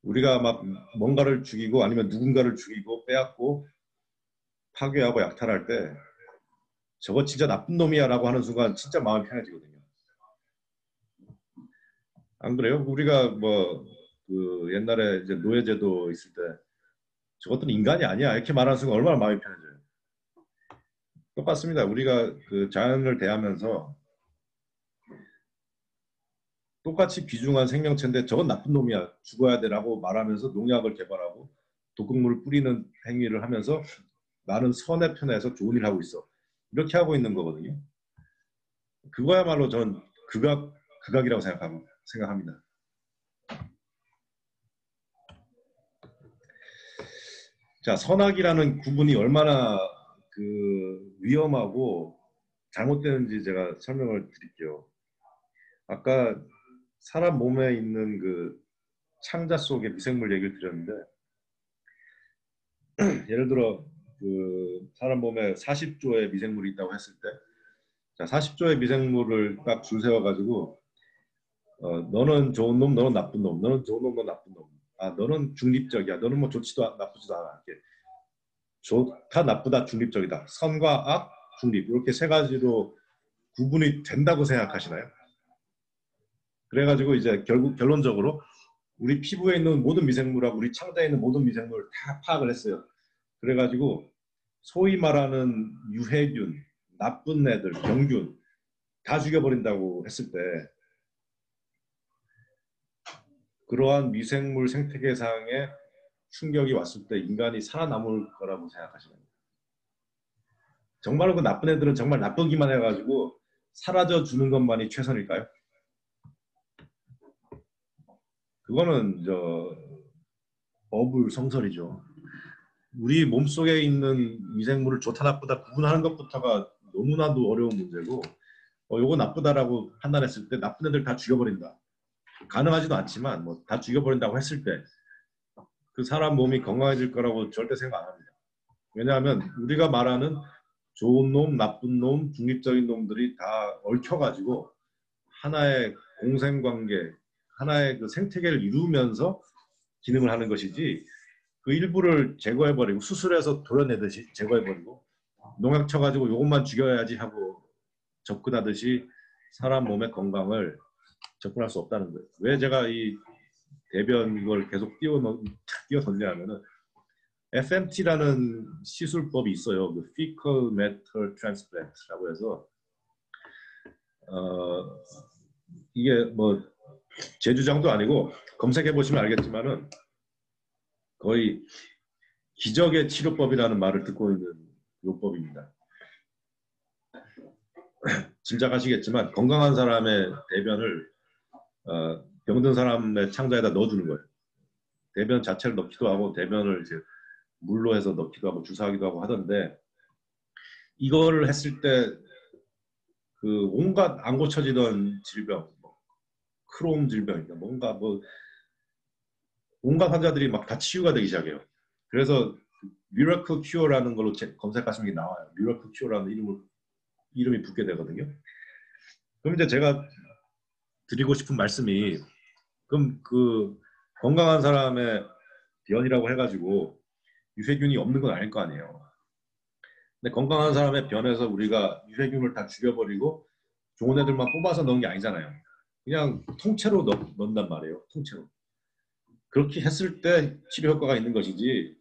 우리가 막 뭔가를 죽이고 아니면 누군가를 죽이고 빼앗고 파괴하고 약탈할 때 저거 진짜 나쁜 놈이야 라고 하는 순간 진짜 마음이 편해지거든요. 안 그래요? 우리가 뭐 그 옛날에 이제 노예제도 있을 때 저것들은 인간이 아니야 이렇게 말하는 순간 얼마나 마음이 편해져요. 똑같습니다. 우리가 그 자연을 대하면서 똑같이 귀중한 생명체인데 저건 나쁜 놈이야 죽어야 돼라고 말하면서 농약을 개발하고 독극물을 뿌리는 행위를 하면서 나는 선의 편에서 좋은 일을 하고 있어 이렇게 하고 있는 거거든요. 그거야말로 저는 극악이라고 생각합니다. 자, 선악이라는 구분이 얼마나 그 위험하고 잘못되는지 제가 설명을 드릴게요. 아까 사람 몸에 있는 그 창자 속의 미생물 얘기를 드렸는데 예를 들어 그 사람 몸에 40조의 미생물이 있다고 했을 때 자, 40조의 미생물을 딱 줄 세워가지고 너는 좋은 놈, 너는 나쁜 놈, 너는 좋은 놈, 너는 나쁜 놈. 아, 너는 중립적이야. 너는 뭐 좋지도 나쁘지도 않아. 이렇게 좋다, 나쁘다, 중립적이다. 선과 악, 중립. 이렇게 세 가지로 구분이 된다고 생각하시나요? 그래가지고 이제 결국 결론적으로 우리 피부에 있는 모든 미생물하고 우리 창자에 있는 모든 미생물을 다 파악을 했어요. 그래가지고 소위 말하는 유해균, 나쁜 애들, 병균 다 죽여버린다고 했을 때 그러한 미생물 생태계상에 충격이 왔을 때 인간이 살아남을 거라고 생각하시나요? 정말로 그 나쁜 애들은 정말 나쁘기만 해가지고 사라져 주는 것만이 최선일까요? 그거는 어불성설이죠. 우리 몸속에 있는 미생물을 좋다 나쁘다 구분하는 것부터가 너무나도 어려운 문제고 요거 나쁘다라고 판단했을 때 나쁜 애들 다 죽여버린다. 가능하지도 않지만 뭐 다 죽여버린다고 했을 때 그 사람 몸이 건강해질 거라고 절대 생각 안 합니다. 왜냐하면 우리가 말하는 좋은 놈, 나쁜 놈, 중립적인 놈들이 다 얽혀가지고 하나의 공생관계, 하나의 그 생태계를 이루면서 기능을 하는 것이지 그 일부를 제거해버리고 수술해서 도려내듯이 제거해버리고 농약 쳐가지고 이것만 죽여야지 하고 접근하듯이 사람 몸의 건강을 접근할 수 없다는 거예요. 왜 제가 이 대변 이걸 계속 띄워넣냐면은 FMT라는 시술법이 있어요. 그 Fecal Matter Transplant라고 해서 이게 뭐 제 주장도 아니고 검색해 보시면 알겠지만은 거의 기적의 치료법이라는 말을 듣고 있는 요법입니다. 짐작하시겠지만 건강한 사람의 대변을 병든 사람의 창자에다 넣어주는 거예요. 대변 자체를 넣기도 하고 대변을 이제 물로 해서 넣기도 하고 주사하기도 하고 하던데 이거를 했을 때 그 온갖 안 고쳐지던 질병, 뭐 크롬 질병인가 뭔가 뭐 온갖 환자들이 막 다 치유가 되기 시작해요. 그래서 미러클 큐어라는 걸로 검색하시는 게 나와요. 미러클 큐어라는 이름이 붙게 되거든요. 그럼 이제 제가 드리고 싶은 말씀이 그럼 그 건강한 사람의 변이라고 해가지고 유해균이 없는 건 아닐 거 아니에요. 근데 건강한 사람의 변에서 우리가 유해균을 다 죽여버리고 좋은 애들만 뽑아서 넣은 게 아니잖아요. 그냥 통째로 넣는단 말이에요. 통째로. 그렇게 했을 때 치료 효과가 있는 것이지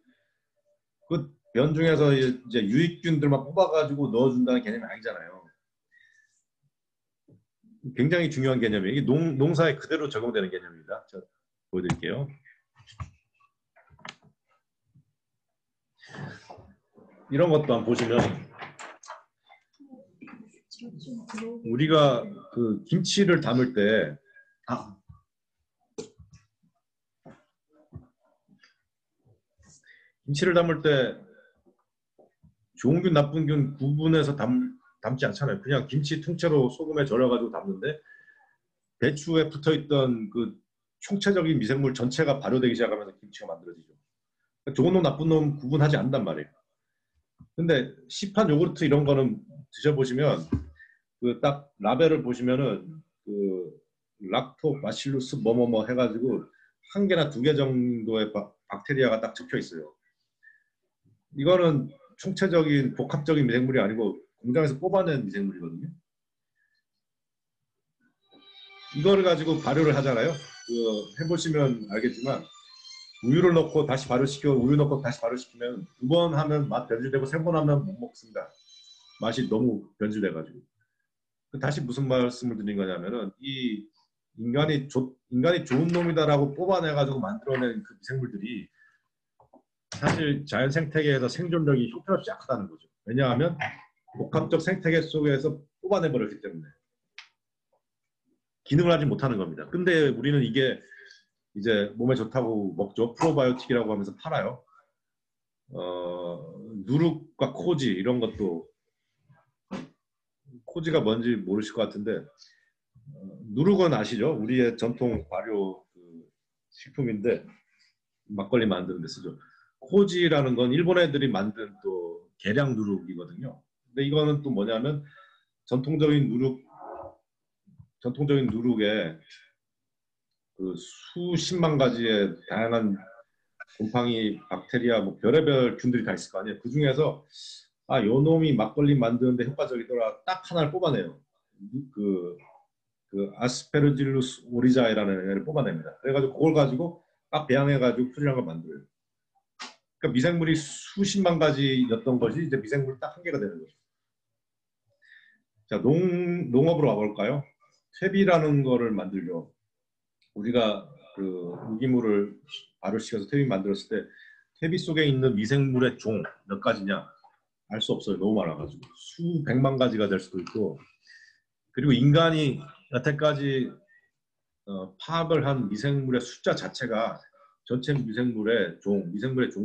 그 변 중에서 이제 유익균들만 뽑아가지고 넣어준다는 개념이 아니잖아요. 굉장히 중요한 개념이에요. 이게 농사에 그대로 적용되는 개념입니다. 저 보여드릴게요. 이런 것도 한번 보시면 우리가 그 김치를 담을 때 김치를 담을 때 좋은 균, 나쁜 균 구분해서 담지 않잖아요. 그냥 김치 통째로 소금에 절여가지고 담는데 배추에 붙어있던 그 총체적인 미생물 전체가 발효되기 시작하면서 김치가 만들어지죠. 좋은 놈, 나쁜 놈 구분하지 않는단 말이에요. 근데 시판 요구르트 이런 거는 드셔보시면 그 딱 라벨을 보시면은 그 락토 바실루스 뭐뭐뭐 해가지고 한 개나 두 개 정도의 박테리아가 딱 적혀 있어요. 이거는 총체적인 복합적인 미생물이 아니고 공장에서 뽑아낸 미생물이거든요. 이거를 가지고 발효를 하잖아요. 해보시면 알겠지만 우유를 넣고 다시 발효시켜 우유 넣고 다시 발효시키면 두 번 하면 맛 변질되고 세 번 하면 못 먹습니다. 맛이 너무 변질돼가지고. 다시 무슨 말씀을 드린 거냐면은 이 인간이 좋은 놈이다라고 뽑아내가지고 만들어낸 그 미생물들이 사실 자연 생태계에서 생존력이 형편없이 약하다는 거죠. 왜냐하면 복합적 생태계 속에서 뽑아내버렸기 때문에 기능을 하지 못하는 겁니다. 근데 우리는 이게 이제 몸에 좋다고 먹죠. 프로바이오틱이라고 하면서 팔아요. 누룩과 코지 이런 것도 코지가 뭔지 모르실 것 같은데 누룩은 아시죠? 우리의 전통 발효 식품인데 막걸리 만드는 데 쓰죠. 코지라는 건 일본 애들이 만든 또 계량 누룩이거든요. 근데 이거는 또 뭐냐면 전통적인 누룩에 그 수십만 가지의 다양한 곰팡이, 박테리아, 뭐 별의별 균들이 다 있을 거 아니에요. 그 중에서 요 놈이 막걸리 만드는데 효과적이더라. 딱 하나를 뽑아내요. 그 아스페르질루스 오리자이라는 애를 뽑아냅니다. 그래가지고 그걸 가지고 딱 배양해가지고 풀이란 걸 만들어요. 그러니까 미생물이 수십만 가지였던 것이 이제 미생물 딱 한 개가 되는 거죠. 자, 농업으로 와볼까요? 퇴비라는 거를 만들죠. 우리가 그 유기물을 발효시켜서 퇴비 만들었을 때 퇴비 속에 있는 미생물의 종 몇 가지냐 알 수 없어요. 너무 많아가지고 수백만 가지가 될 수도 있고, 그리고 인간이 여태까지 파악을 한 미생물의 숫자 자체가 전체 미생물의 종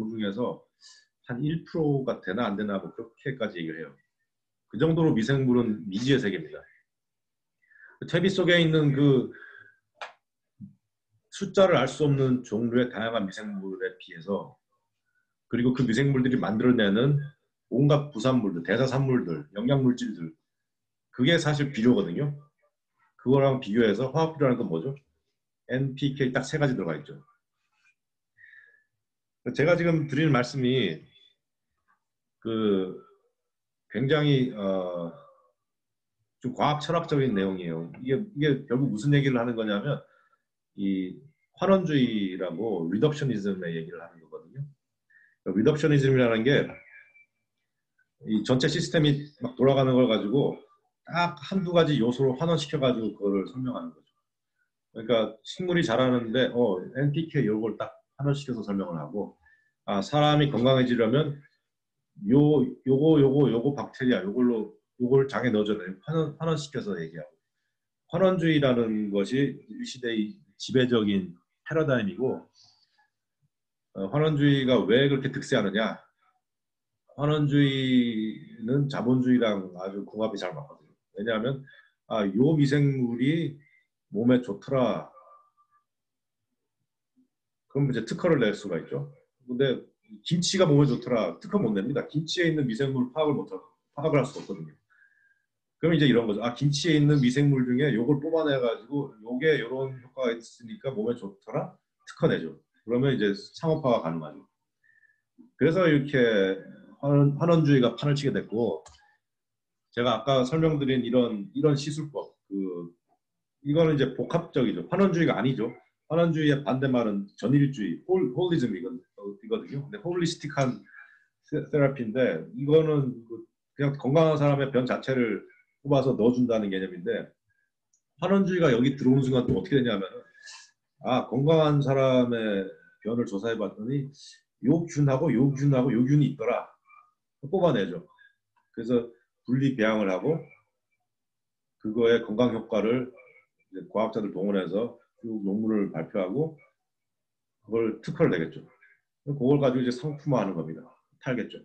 중에서 한 1%가 되나 안 되나 뭐 그렇게까지 얘기를 해요. 그 정도로 미생물은 미지의 세계입니다. 퇴비 속에 있는 그 숫자를 알 수 없는 종류의 다양한 미생물에 비해서, 그리고 그 미생물들이 만들어내는 온갖 부산물들, 대사산물들, 영양물질들, 그게 사실 비료거든요. 그거랑 비교해서 화학 비료라는 건 뭐죠? NPK 딱 세 가지 들어가 있죠. 제가 지금 드리는 말씀이 그 굉장히 좀 과학 철학적인 내용이에요. 이게 결국 무슨 얘기를 하는 거냐면 이 환원주의라고 리덕셔니즘의 얘기를 하는 거거든요. 리덕셔니즘이라는 게 이 전체 시스템이 막 돌아가는 걸 가지고 딱 한두 가지 요소로 환원시켜 가지고 그거를 설명하는 거죠. 그러니까 식물이 자라는데 NPK 요걸 딱 환원시켜서 설명을 하고, 사람이 건강해지려면 요거 박테리아 요걸 장에 넣어줘야 돼. 환원시켜서 얘기하고. 환원주의라는 것이 이 시대의 지배적인 패러다임이고, 환원주의가 왜 그렇게 득세하느냐? 환원주의는 자본주의랑 아주 궁합이 잘 맞거든요. 왜냐하면 요 미생물이 몸에 좋더라. 그럼 이제 특허를 낼 수가 있죠. 근데 김치가 몸에 좋더라. 특허 못 냅니다. 김치에 있는 미생물 파악을 할 수가 없거든요. 그럼 이제 이런 거죠. 김치에 있는 미생물 중에 요걸 뽑아내가지고 요게 요런 효과가 있으니까 몸에 좋더라. 특허 내죠. 그러면 이제 상업화가 가능하죠. 그래서 이렇게 환원주의가 판을 치게 됐고, 제가 아까 설명드린 이런 시술법, 이거는 이제 복합적이죠. 환원주의가 아니죠. 환원주의의 반대말은 전일주의, 홀리즘이거든요. 근데 홀리스틱한 세라피인데, 이거는 그냥 건강한 사람의 변 자체를 뽑아서 넣어준다는 개념인데, 환원주의가 여기 들어오는 순간 또 어떻게 되냐면, 건강한 사람의 변을 조사해봤더니 요 균하고 요 균하고 요 균이 있더라. 뽑아내죠. 그래서 분리 배양을 하고 그거의 건강 효과를 이제 과학자들 동원해서 쭉 논문을 발표하고 그걸 특허를 내겠죠. 그걸 가지고 이제 상품화하는 겁니다. 팔겠죠.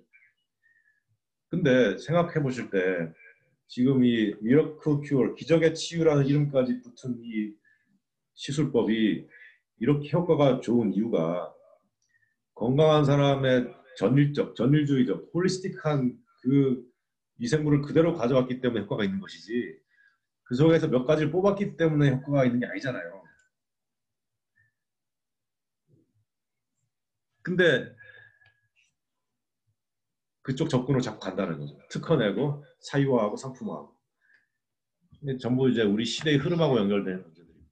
근데 생각해 보실 때 지금 이 미러클 큐어, 기적의 치유라는 이름까지 붙은 이 시술법이 이렇게 효과가 좋은 이유가 건강한 사람의 전일주의적, 홀리스틱한 그 미생물을 그대로 가져왔기 때문에 효과가 있는 것이지, 그 속에서 몇 가지를 뽑았기 때문에 효과가 있는 게 아니잖아요. 근데 그쪽 접근으로 자꾸 간다는 거죠. 특허 내고 사유화하고 상품화하고. 전부 이제 우리 시대의 흐름하고 연결되는 문제들입니다.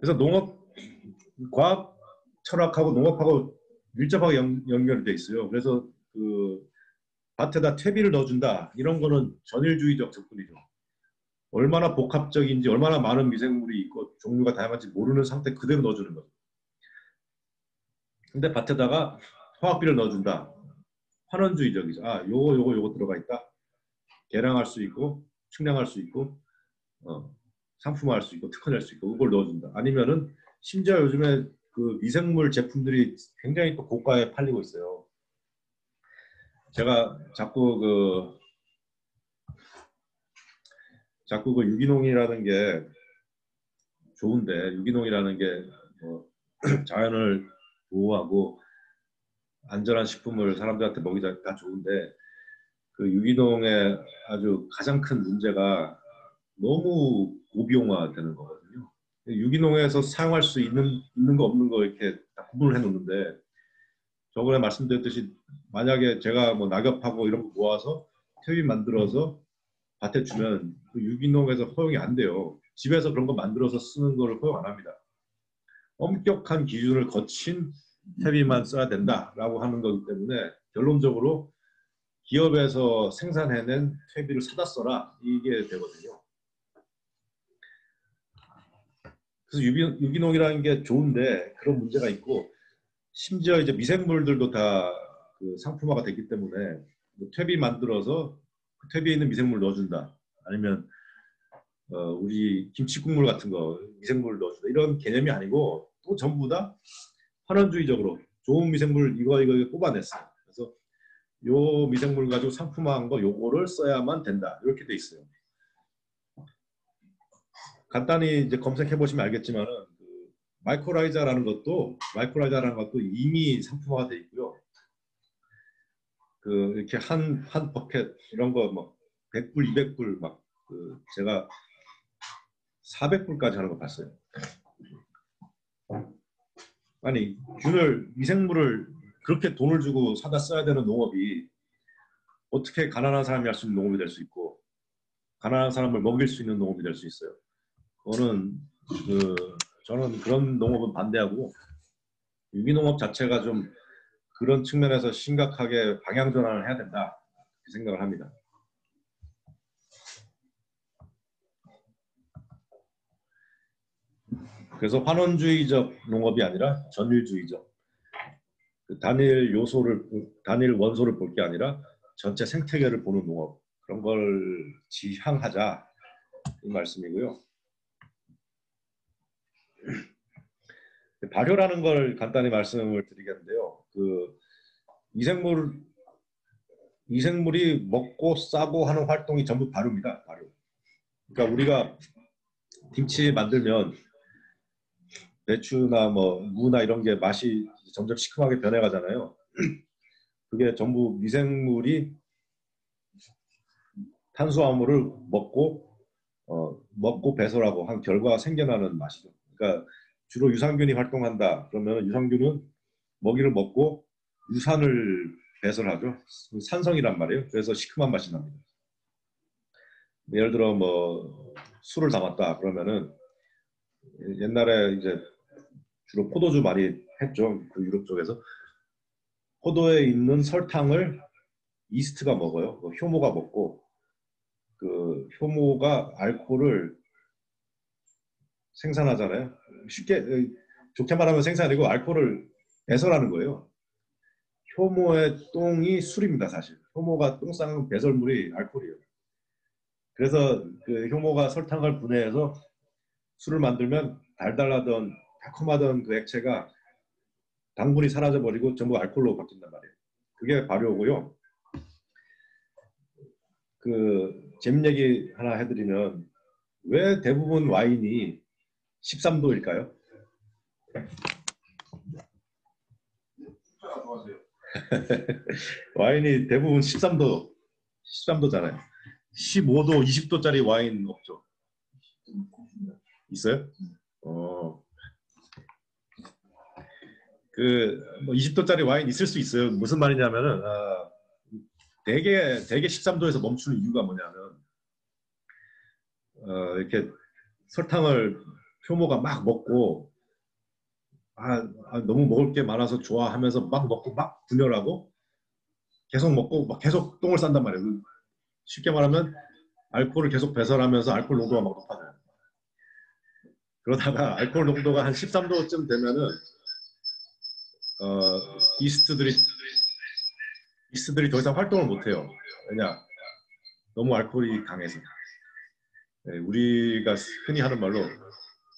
그래서 과학 철학하고 농업하고 밀접하게 연결이 돼 있어요. 그래서 밭에다 퇴비를 넣어준다, 이런 거는 전일주의적 접근이죠. 얼마나 복합적인지, 얼마나 많은 미생물이 있고 종류가 다양한지 모르는 상태 그대로 넣어주는 거죠. 근데 밭에다가 화학비를 넣어준다, 환원주의적이죠. 요거 들어가 있다. 개량할 수 있고 측량할 수 있고 상품화할 수 있고 특허낼 수 있고, 그걸 넣어준다. 아니면은 심지어 요즘에 그 미생물 제품들이 굉장히 또 고가에 팔리고 있어요. 제가 자꾸 그 유기농이라는 게 좋은데, 유기농이라는 게 자연을 보호하고 안전한 식품을 사람들한테 먹이다 다 좋은데, 그 유기농의 아주 가장 큰 문제가 너무 고비용화되는 거거든요. 유기농에서 사용할 수 있는 거 없는 거 이렇게 다 구분을 해놓는데, 저번에 말씀드렸듯이 만약에 제가 뭐 낙엽하고 이런 거 모아서 퇴비 만들어서 밭에 주면 그 유기농에서 허용이 안 돼요. 집에서 그런 거 만들어서 쓰는 거를 허용 안 합니다. 엄격한 기준을 거친 퇴비만 써야 된다라고 하는 거기 때문에 결론적으로 기업에서 생산해낸 퇴비를 사다 써라, 이게 되거든요. 그래서 유기농이라는 게 좋은데 그런 문제가 있고 심지어 이제 미생물들도 다 그 상품화가 됐기 때문에 뭐 퇴비 만들어서 그 퇴비에 있는 미생물 넣어준다. 아니면 우리 김치 국물 같은 거 미생물 넣어준다. 이런 개념이 아니고 또 전부 다 환원주의적으로 좋은 미생물 이거 뽑아냈어요. 그래서 요 미생물 가지고 상품화한 거 요거를 써야만 된다. 이렇게 돼 있어요. 간단히 이제 검색해 보시면 알겠지만은 그 마이크로라이자라는 것도 이미 상품화가 돼 있고요. 그 이렇게 한 버켓 이런 거 뭐 100불, 200불 막 그 제가 400불까지 하는 거 봤어요. 아니 미생물을 그렇게 돈을 주고 사다 써야 되는 농업이 어떻게 가난한 사람이 할 수 있는 농업이 될 수 있고 가난한 사람을 먹일 수 있는 농업이 될 수 있어요. 저는 그런 농업은 반대하고 유기농업 자체가 좀 그런 측면에서 심각하게 방향 전환을 해야 된다 이렇게 생각을 합니다. 그래서 환원주의적 농업이 아니라 전율주의적 그 단일 원소를 볼 게 아니라 전체 생태계를 보는 농업 그런 걸 지향하자 이 말씀이고요. 발효라는 걸 간단히 말씀을 드리겠는데요. 그 미생물이 먹고 싸고 하는 활동이 전부 발효입니다. 발효. 그러니까 우리가 김치 만들면 배추나 뭐 무나 이런 게 맛이 점점 시큼하게 변해가잖아요. 그게 전부 미생물이 탄수화물을 먹고 배설하고 한 결과가 생겨나는 맛이죠. 그러니까 주로 유산균이 활동한다. 그러면 유산균은 먹이를 먹고 유산을 배설하죠. 산성이란 말이에요. 그래서 시큼한 맛이 납니다. 예를 들어 뭐 술을 담았다. 그러면은 옛날에 이제 주로 포도주 많이 했죠. 그 유럽 쪽에서 포도에 있는 설탕을 이스트가 먹어요. 효모가 먹고 그 효모가 알코올을 생산하잖아요. 쉽게 좋게 말하면 생산이고 알코올을 배설하는 거예요. 효모의 똥이 술입니다, 사실. 효모가 똥 싸는 배설물이 알코올이에요. 그래서 그 효모가 설탕을 분해해서 술을 만들면 달달하던 달콤하던 그 액체가 당분이 사라져버리고 전부 알코올로 바뀐단 말이에요. 그게 발효고요. 그 재밌는 얘기 하나 해드리면 왜 대부분 와인이 13도일까요? 와인이 대부분 13도잖아요. 15도, 20도짜리 와인 없죠? 있어요? 뭐 20도짜리 와인 있을 수 있어요. 무슨 말이냐면은 되게 13도에서 멈추는 이유가 뭐냐면 이렇게 설탕을 효모가 막 먹고 너무 먹을 게 많아서 좋아하면서 막 먹고 막 분열하고 계속 먹고 막 계속 똥을 싼단 말이에요. 쉽게 말하면 알코올을 계속 배설하면서 알코올 농도가 막 높아져요. 그러다가 알코올 농도가 한 13도쯤 되면은 이스트들이 더 이상 활동을 못해요. 왜냐? 너무 알코올이 강해서. 네, 우리가 흔히 하는 말로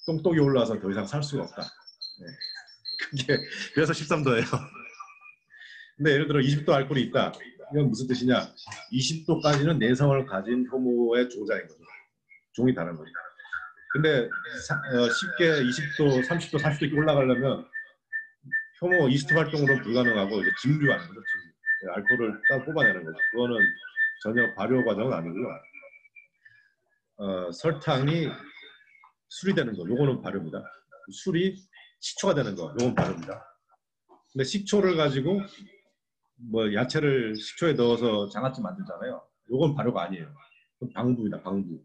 똥똥이 올라와서 더 이상 살 수가 없다. 네. 그래서 13도예요. 근데 예를 들어 20도 알코올이 있다. 이건 무슨 뜻이냐? 20도까지는 내성을 가진 효모의 종자인 거죠. 종이 다른 거죠. 근데 쉽게 20도, 30도, 40도 이렇게 올라가려면 효모 이스트 활동으로는 불가능하고 이제 증류하는 거죠. 알코올을 따로 뽑아내는 거죠. 그거는 전혀 발효 과정은 아니고요. 설탕이 술이 되는 거, 요거는 발효입니다. 술이 식초가 되는 거, 요건 발효입니다. 근데 식초를 가지고 뭐 야채를 식초에 넣어서 장아찌 만들잖아요. 요건 발효가 아니에요. 그건 방부입니다. 방부.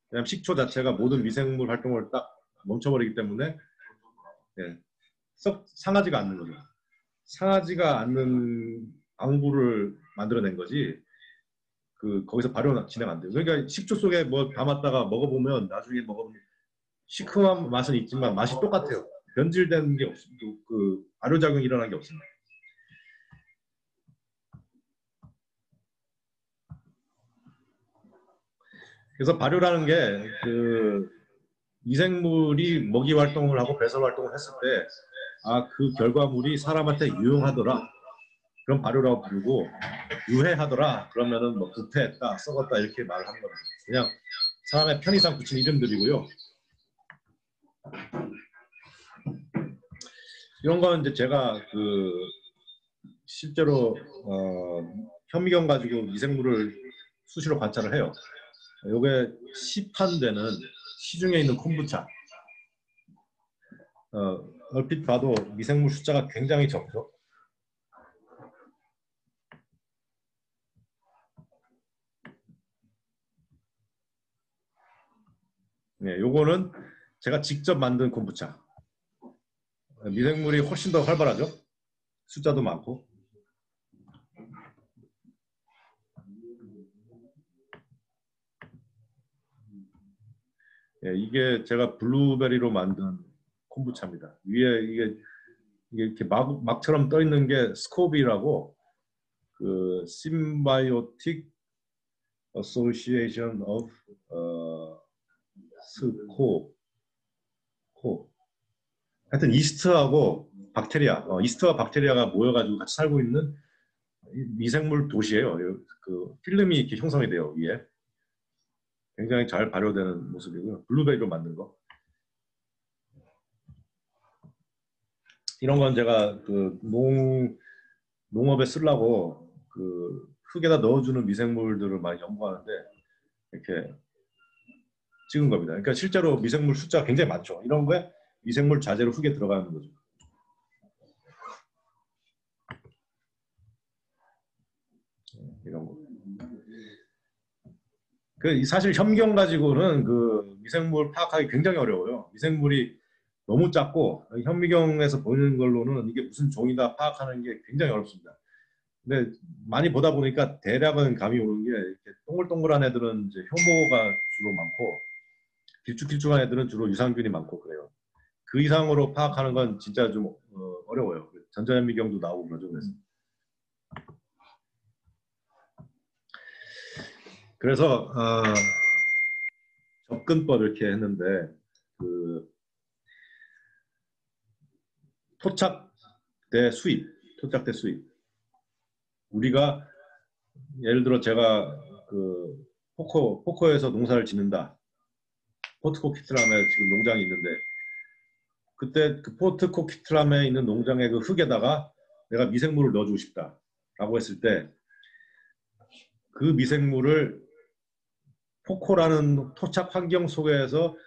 왜냐하면 식초 자체가 모든 미생물 활동을 딱 멈춰버리기 때문에 썩 상하지가 않는 거죠. 상하지가 않는 방부를 만들어낸 거지. 거기서 발효 진행 안 돼요. 그러니까 식초 속에 뭐 담았다가 먹어보면 나중에 먹어보면 시큼한 맛은 있지만 맛이 똑같아요. 변질된 게 없습니다. 그 발효작용이 일어난 게 없습니다. 그래서 발효라는 게 그 미생물이 먹이 활동을 하고 배설 활동을 했을 때 그 결과물이 사람한테 유용하더라. 그럼 발효라고 부르고 유해하더라. 그러면은 뭐 부패했다, 썩었다 이렇게 말을 하는 겁니다. 그냥 사람의 편의상 붙인 이름들이고요. 이런 건 이제 제가 그 실제로 현미경 가지고 미생물을 수시로 관찰을 해요. 요게 시판되는 시중에 있는 콤부차. 얼핏 봐도 미생물 숫자가 굉장히 적죠. 네, 요거는 제가 직접 만든 콤부차. 미생물이 훨씬 더 활발하죠. 숫자도 많고. 예, 이게 제가 블루베리로 만든 콤부차입니다. 위에 이게 이렇게 막처럼 떠 있는 게 스코비라고 그 Symbiotic Association of 하여튼 이스트하고 박테리아, 이스트와 박테리아가 모여가지고 같이 살고 있는 미생물 도시예요. 그 필름이 이렇게 형성이 돼요 위에. 굉장히 잘 발효되는 모습이고요. 블루베리로 만든 거. 이런 건 제가 그 농업에 쓰려고 그 흙에다 넣어주는 미생물들을 많이 연구하는데 이렇게 찍은 겁니다. 그러니까 실제로 미생물 숫자가 굉장히 많죠. 이런 거에 미생물 자재로 흙에 들어가는 거죠. 이런 거. 사실 현미경 가지고는 그 미생물 파악하기 굉장히 어려워요. 미생물이 너무 작고 현미경에서 보이는 걸로는 이게 무슨 종이다 파악하는 게 굉장히 어렵습니다. 근데 많이 보다 보니까 대략은 감이 오는 게 이렇게 동글동글한 애들은 이제 효모가 주로 많고 길쭉길쭉한 애들은 주로 유산균이 많고 그래요. 그 이상으로 파악하는 건 진짜 좀 어려워요. 전자현미경도 나오고 그러죠. 그래서 접근법 이렇게 했는데 그 토착대 수입. 우리가 예를 들어 제가 그 포코에서 농사를 짓는다. 포트코키트람에 지금 농장이 있는데 그때 그 포트코키트람에 있는 농장의 그 흙에다가 내가 미생물을 넣어주고 싶다라고 했을 때 그 미생물을 포코라는 토착 환경 속에서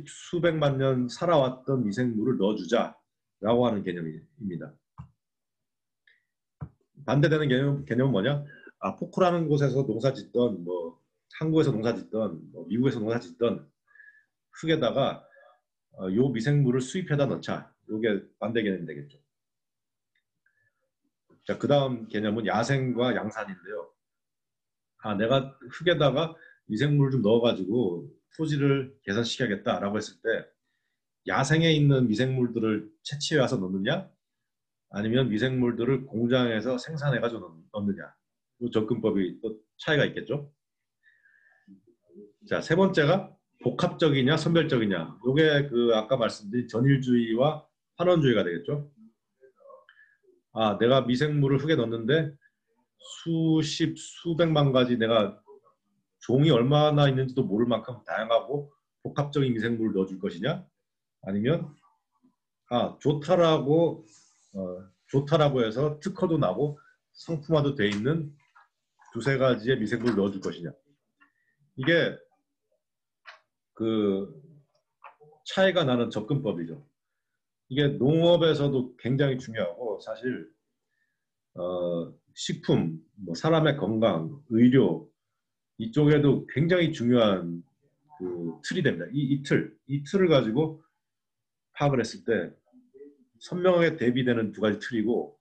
수백만 년 살아왔던 미생물을 넣어주자라고 하는 개념입니다. 반대되는 개념은 뭐냐? 포코라는 곳에서 농사짓던 뭐 한국에서 농사짓던 뭐 미국에서 농사짓던 흙에다가 요 미생물을 수입해다 넣자. 요게 반대 개념이 되겠죠. 자, 그 다음 개념은 야생과 양산인데요. 내가 흙에다가 미생물을 좀 넣어가지고 토지를 개선시켜야겠다라고 했을 때 야생에 있는 미생물들을 채취해 와서 넣느냐 아니면 미생물들을 공장에서 생산해가지고 넣느냐 이 접근법이 또 차이가 있겠죠. 자, 세 번째가 복합적이냐 선별적이냐 이게 그 아까 말씀드린 전일주의와 환원주의가 되겠죠. 내가 미생물을 흙에 넣는데 수백만 가지 내가 종이 얼마나 있는지도 모를 만큼 다양하고 복합적인 미생물을 넣어줄 것이냐 아니면 좋다라고 해서 특허도 나고 상품화도 돼 있는 두세 가지의 미생물을 넣어줄 것이냐. 이게 그 차이가 나는 접근법이죠. 이게 농업에서도 굉장히 중요하고 사실 식품, 뭐 사람의 건강, 의료 이쪽에도 굉장히 중요한 그 틀이 됩니다. 이 틀을 가지고 파악을 했을 때 선명하게 대비되는 두 가지 틀이고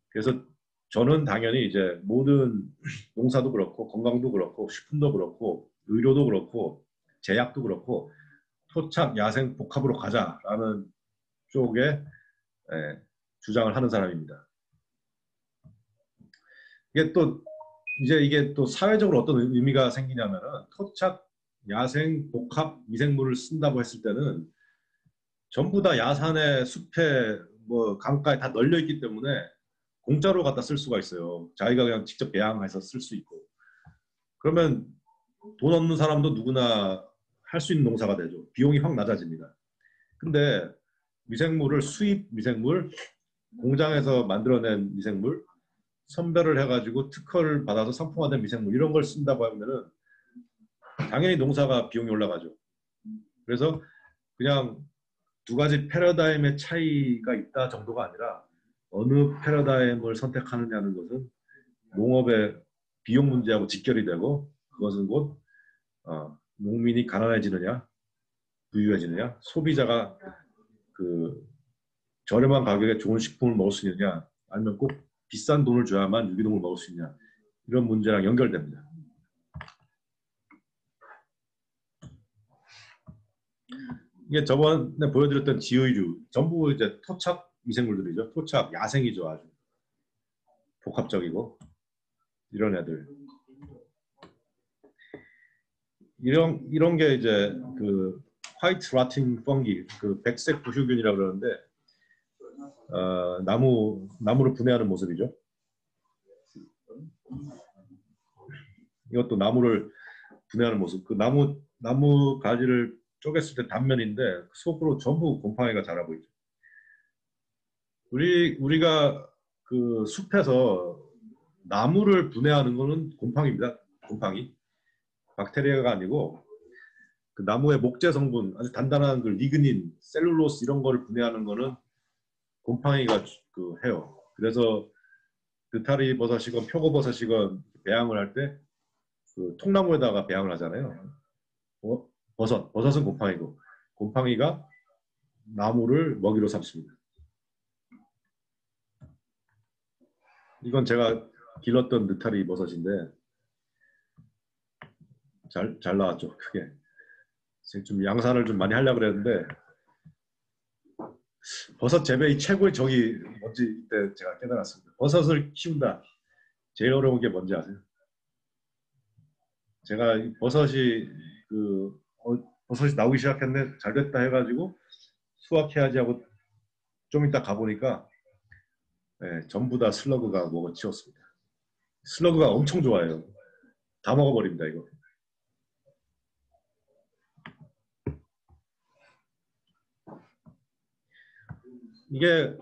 그래서 저는 당연히 이제 모든 농사도 그렇고 건강도 그렇고 식품도 그렇고 의료도 그렇고 제약도 그렇고 토착 야생 복합으로 가자라는 쪽에 주장을 하는 사람입니다. 이게 또 사회적으로 어떤 의미가 생기냐면은 토착 야생 복합 미생물을 쓴다고 했을 때는 전부 다 야산에 숲에 뭐 강가에 다 널려 있기 때문에 공짜로 갖다 쓸 수가 있어요. 자기가 그냥 직접 배양해서 쓸 수 있고. 그러면 돈 없는 사람도 누구나 할 수 있는 농사가 되죠. 비용이 확 낮아집니다. 근데 미생물을 수입 미생물, 공장에서 만들어낸 미생물, 선별을 해가지고 특허를 받아서 상품화된 미생물 이런 걸 쓴다고 하면은 당연히 농사가 비용이 올라가죠. 그래서 그냥 두 가지 패러다임의 차이가 있다 정도가 아니라 어느 패러다임을 선택하느냐는 것은 농업의 비용 문제하고 직결이 되고 그것은 곧 농민이 가난해지느냐 부유해지느냐 소비자가 그 저렴한 가격에 좋은 식품을 먹을 수 있느냐 아니면 꼭 비싼 돈을 줘야만 유기농을 먹을 수 있느냐 이런 문제랑 연결됩니다. 이게 저번에 보여드렸던 지의류 전부 이제 토착 미생물들이죠. 토착 야생이죠. 아주 복합적이고 이런 애들 이런 게 이제 그 화이트 라팅 펑기 그 백색 부효균이라고 그러는데 나무를 분해하는 모습이죠. 이것도 나무를 분해하는 모습. 그 나무 가지를 쪼갰을 때 단면인데 속으로 전부 곰팡이가 자라고 있죠. 우리가 그 숲에서 나무를 분해하는 거는 곰팡이입니다. 곰팡이. 박테리아가 아니고 그 나무의 목재 성분, 아주 단단한 그 리그닌, 셀룰로스 이런 거를 분해하는 거는 곰팡이가 해요. 그래서 느타리 버섯이건 표고버섯이건 배양을 할 때 그 통나무에다가 배양을 하잖아요. 버섯은 곰팡이고 곰팡이가 나무를 먹이로 삼습니다. 이건 제가 길렀던 느타리 버섯인데 잘 나왔죠. 크게. 좀 양산을 좀 많이 하려고 그랬는데 버섯 재배의 최고의 적이 뭔지 이때 제가 깨달았습니다. 버섯을 키운다. 제일 어려운 게 뭔지 아세요? 제가 버섯이 버섯이 나오기 시작했네. 잘 됐다 해가지고 수확해야지 하고 좀 이따 가보니까 전부 다 슬러그가 먹어치웠습니다. 슬러그가 엄청 좋아해요. 다 먹어버립니다 이거. 이게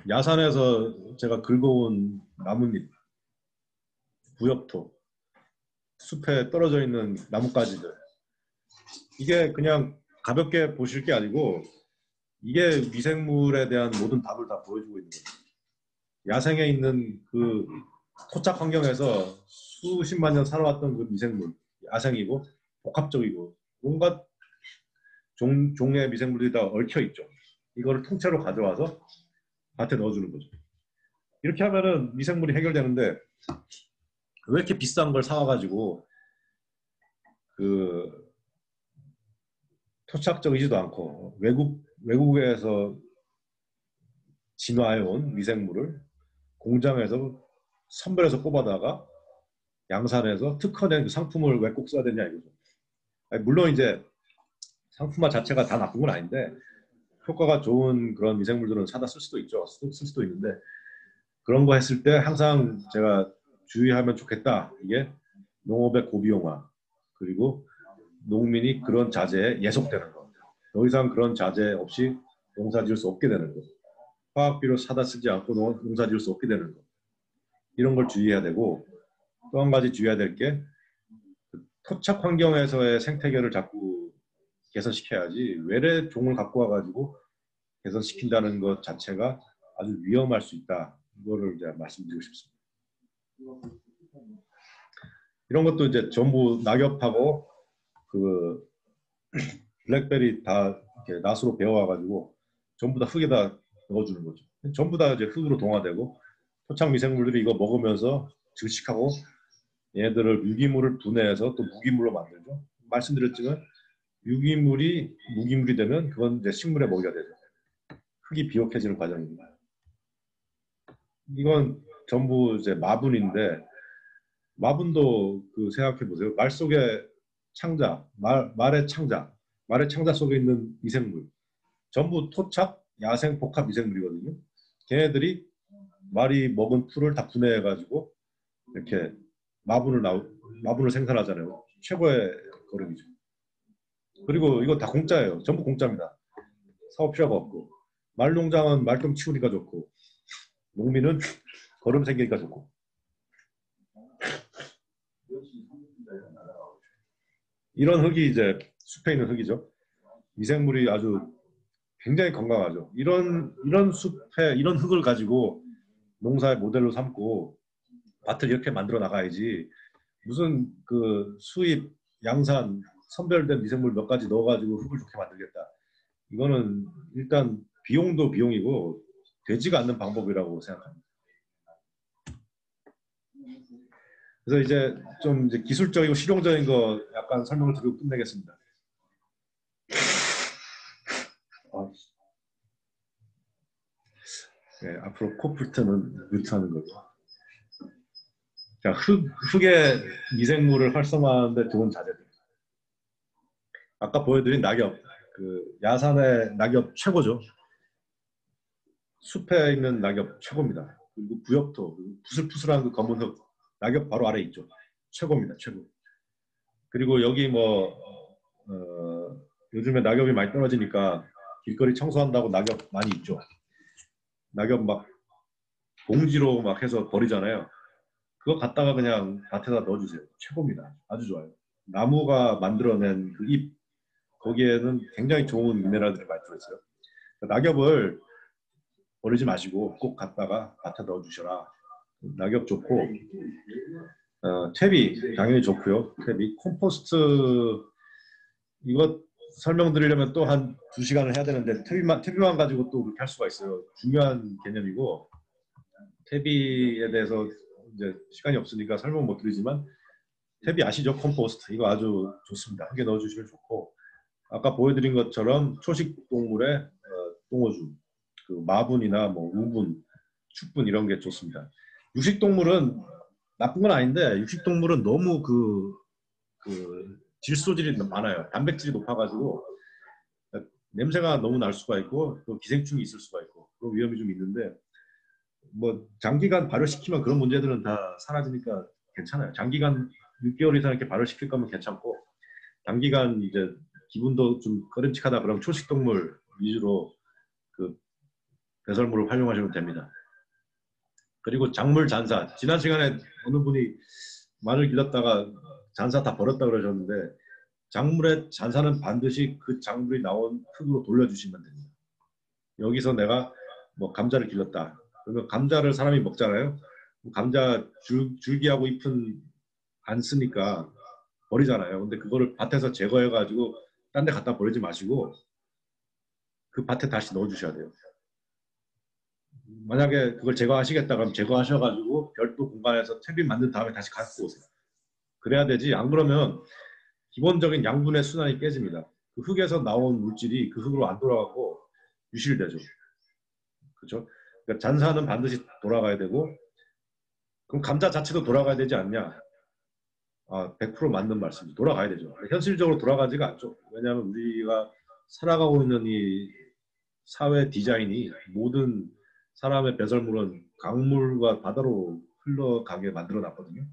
야산에서 제가 긁어온 나뭇잎, 부엽토, 숲에 떨어져 있는 나뭇가지들. 이게 그냥 가볍게 보실 게 아니고 이게 미생물에 대한 모든 답을 다 보여주고 있는 거예요. 야생에 있는 그 토착 환경에서 수십만 년 살아왔던 그 미생물, 야생이고 복합적이고 온갖 종의 미생물들이 다 얽혀 있죠. 이거를 통째로 가져와서 밭에 넣어주는 거죠. 이렇게 하면은 미생물이 해결되는데 왜 이렇게 비싼 걸 사와가지고 그 토착적이지도 않고 외국에서 진화해온 미생물을 공장에서 선별해서 뽑아다가 양산해서 특허낸 그 상품을 왜 꼭 써야 되냐 이거죠. 물론 이제 상품화 자체가 다 나쁜 건 아닌데 효과가 좋은 그런 미생물들은 사다 쓸 수도 있죠. 쓸 수도 있는데 그런 거 했을 때 항상 제가 주의하면 좋겠다. 이게 농업의 고비용화 그리고 농민이 그런 자재에 예속되는 거. 더 이상 그런 자재 없이 농사 지을 수 없게 되는 거. 화학비료 사다 쓰지 않고 농사 지을 수 없게 되는 거. 이런 걸 주의해야 되고 또 한 가지 주의해야 될 게 토착 환경에서의 생태계를 자꾸 개선시켜야지 외래 종을 갖고 와가지고 개선시킨다는 것 자체가 아주 위험할 수 있다. 이거를 이제 말씀드리고 싶습니다. 이런 것도 이제 전부 낙엽하고 그 블랙베리 다 이렇게 낫으로 베어와가지고 전부 다 흙에다 넣어주는 거죠. 전부 다 이제 흙으로 동화되고 토착 미생물들이 이거 먹으면서 증식하고 얘네들을 유기물을 분해해서 또 무기물로 만들죠. 말씀드렸지만 유기물이 무기물이 되면 그건 이제 식물의 먹이가 되죠. 흙이 비옥해지는 과정입니다. 이건 전부 이제 마분인데 마분도 그 생각해 보세요. 말 속에 창자, 말의 창자 속에 있는 미생물 전부 토착, 야생, 복합 미생물이거든요. 걔네들이 말이 먹은 풀을 다 분해해가지고 이렇게 마분을 생산하잖아요. 최고의 거름이죠. 그리고 이거 다 공짜예요. 전부 공짜입니다. 사업 필요가 없고 말농장은 말똥 치우니까 좋고 농민은 거름 생기니까 좋고 이런 흙이 이제 숲에 있는 흙이죠. 미생물이 아주 굉장히 건강하죠. 이런 숲에 이런 흙을 가지고 농사의 모델로 삼고 밭을 이렇게 만들어 나가야지 무슨 그 수입, 양산, 선별된 미생물 몇 가지 넣어가지고 흙을 좋게 만들겠다. 이거는 일단 비용도 비용이고 되지가 않는 방법이라고 생각합니다. 그래서 이제 좀 이제 기술적이고 실용적인 거 약간 설명을 드리고 끝내겠습니다. 네, 앞으로 코풀트는 뮤트하는 거죠. 자, 흙의 미생물을 활성화하는데 좋은 자재들. 아까 보여드린 낙엽, 그 야산의 낙엽 최고죠. 숲에 있는 낙엽 최고입니다. 그리고 부엽토, 푸슬푸슬한 그 검은 흙, 낙엽 바로 아래 있죠. 최고입니다, 최고. 그리고 여기 요즘에 낙엽이 많이 떨어지니까 길거리 청소한다고 낙엽 많이 있죠. 낙엽 막 봉지로 막 해서 버리잖아요. 그거 갖다가 그냥 밭에다 넣어주세요. 최고입니다. 아주 좋아요. 나무가 만들어낸 그 잎, 거기에는 굉장히 좋은 미네랄들이 많이 들어있어요. 낙엽을 버리지 마시고 꼭 갖다가 밭에 넣어주셔라. 낙엽 좋고 퇴비 당연히 좋고요. 퇴비, 콤포스트 이거 설명드리려면 또 한 2시간을 해야 되는데 퇴비만 가지고 또 그렇게 할 수가 있어요. 중요한 개념이고 퇴비에 대해서 이제 시간이 없으니까 설명 못 드리지만 퇴비 아시죠? 콤포스트 이거 아주 좋습니다. 한 개 넣어주시면 좋고 아까 보여드린 것처럼 초식 동물의 똥오줌, 그 마분이나 뭐 우분, 축분 이런 게 좋습니다. 육식 동물은 나쁜 건 아닌데 육식 동물은 너무 그 질소질이 많아요. 단백질이 높아가지고 냄새가 너무 날 수가 있고 또 기생충이 있을 수가 있고 그런 위험이 좀 있는데 뭐 장기간 발효시키면 그런 문제들은 다 사라지니까 괜찮아요. 장기간 6개월 이상 이렇게 발효시킬 거면 괜찮고 단기간 이제 기분도 좀 꺼림칙하다 그러면 초식동물 위주로 그 배설물을 활용하시면 됩니다. 그리고 작물 잔사. 지난 시간에 어느 분이 마늘 길렀다가 잔사 다 버렸다 그러셨는데 작물의 잔사는 반드시 그 작물이 나온 흙으로 돌려주시면 됩니다. 여기서 내가 뭐 감자를 길렀다. 그러면 감자를 사람이 먹잖아요. 감자 줄기하고 잎은 안 쓰니까 버리잖아요. 근데 그거를 밭에서 제거해가지고 딴 데 갖다 버리지 마시고 그 밭에 다시 넣어주셔야 돼요. 만약에 그걸 제거하시겠다 그러면 제거하셔가지고 별도 공간에서 퇴비 만든 다음에 다시 갖고 오세요. 그래야 되지. 안 그러면 기본적인 양분의 순환이 깨집니다. 그 흙에서 나온 물질이 그 흙으로 안 돌아가고 유실되죠. 그렇죠? 그러니까 잔사는 반드시 돌아가야 되고 그럼 감자 자체도 돌아가야 되지 않냐? 100% 맞는 말씀이죠. 돌아가야 되죠. 현실적으로 돌아가지가 않죠. 왜냐하면 우리가 살아가고 있는 이 사회 디자인이 모든 사람의 배설물은 강물과 바다로 흘러가게 만들어 놨거든요.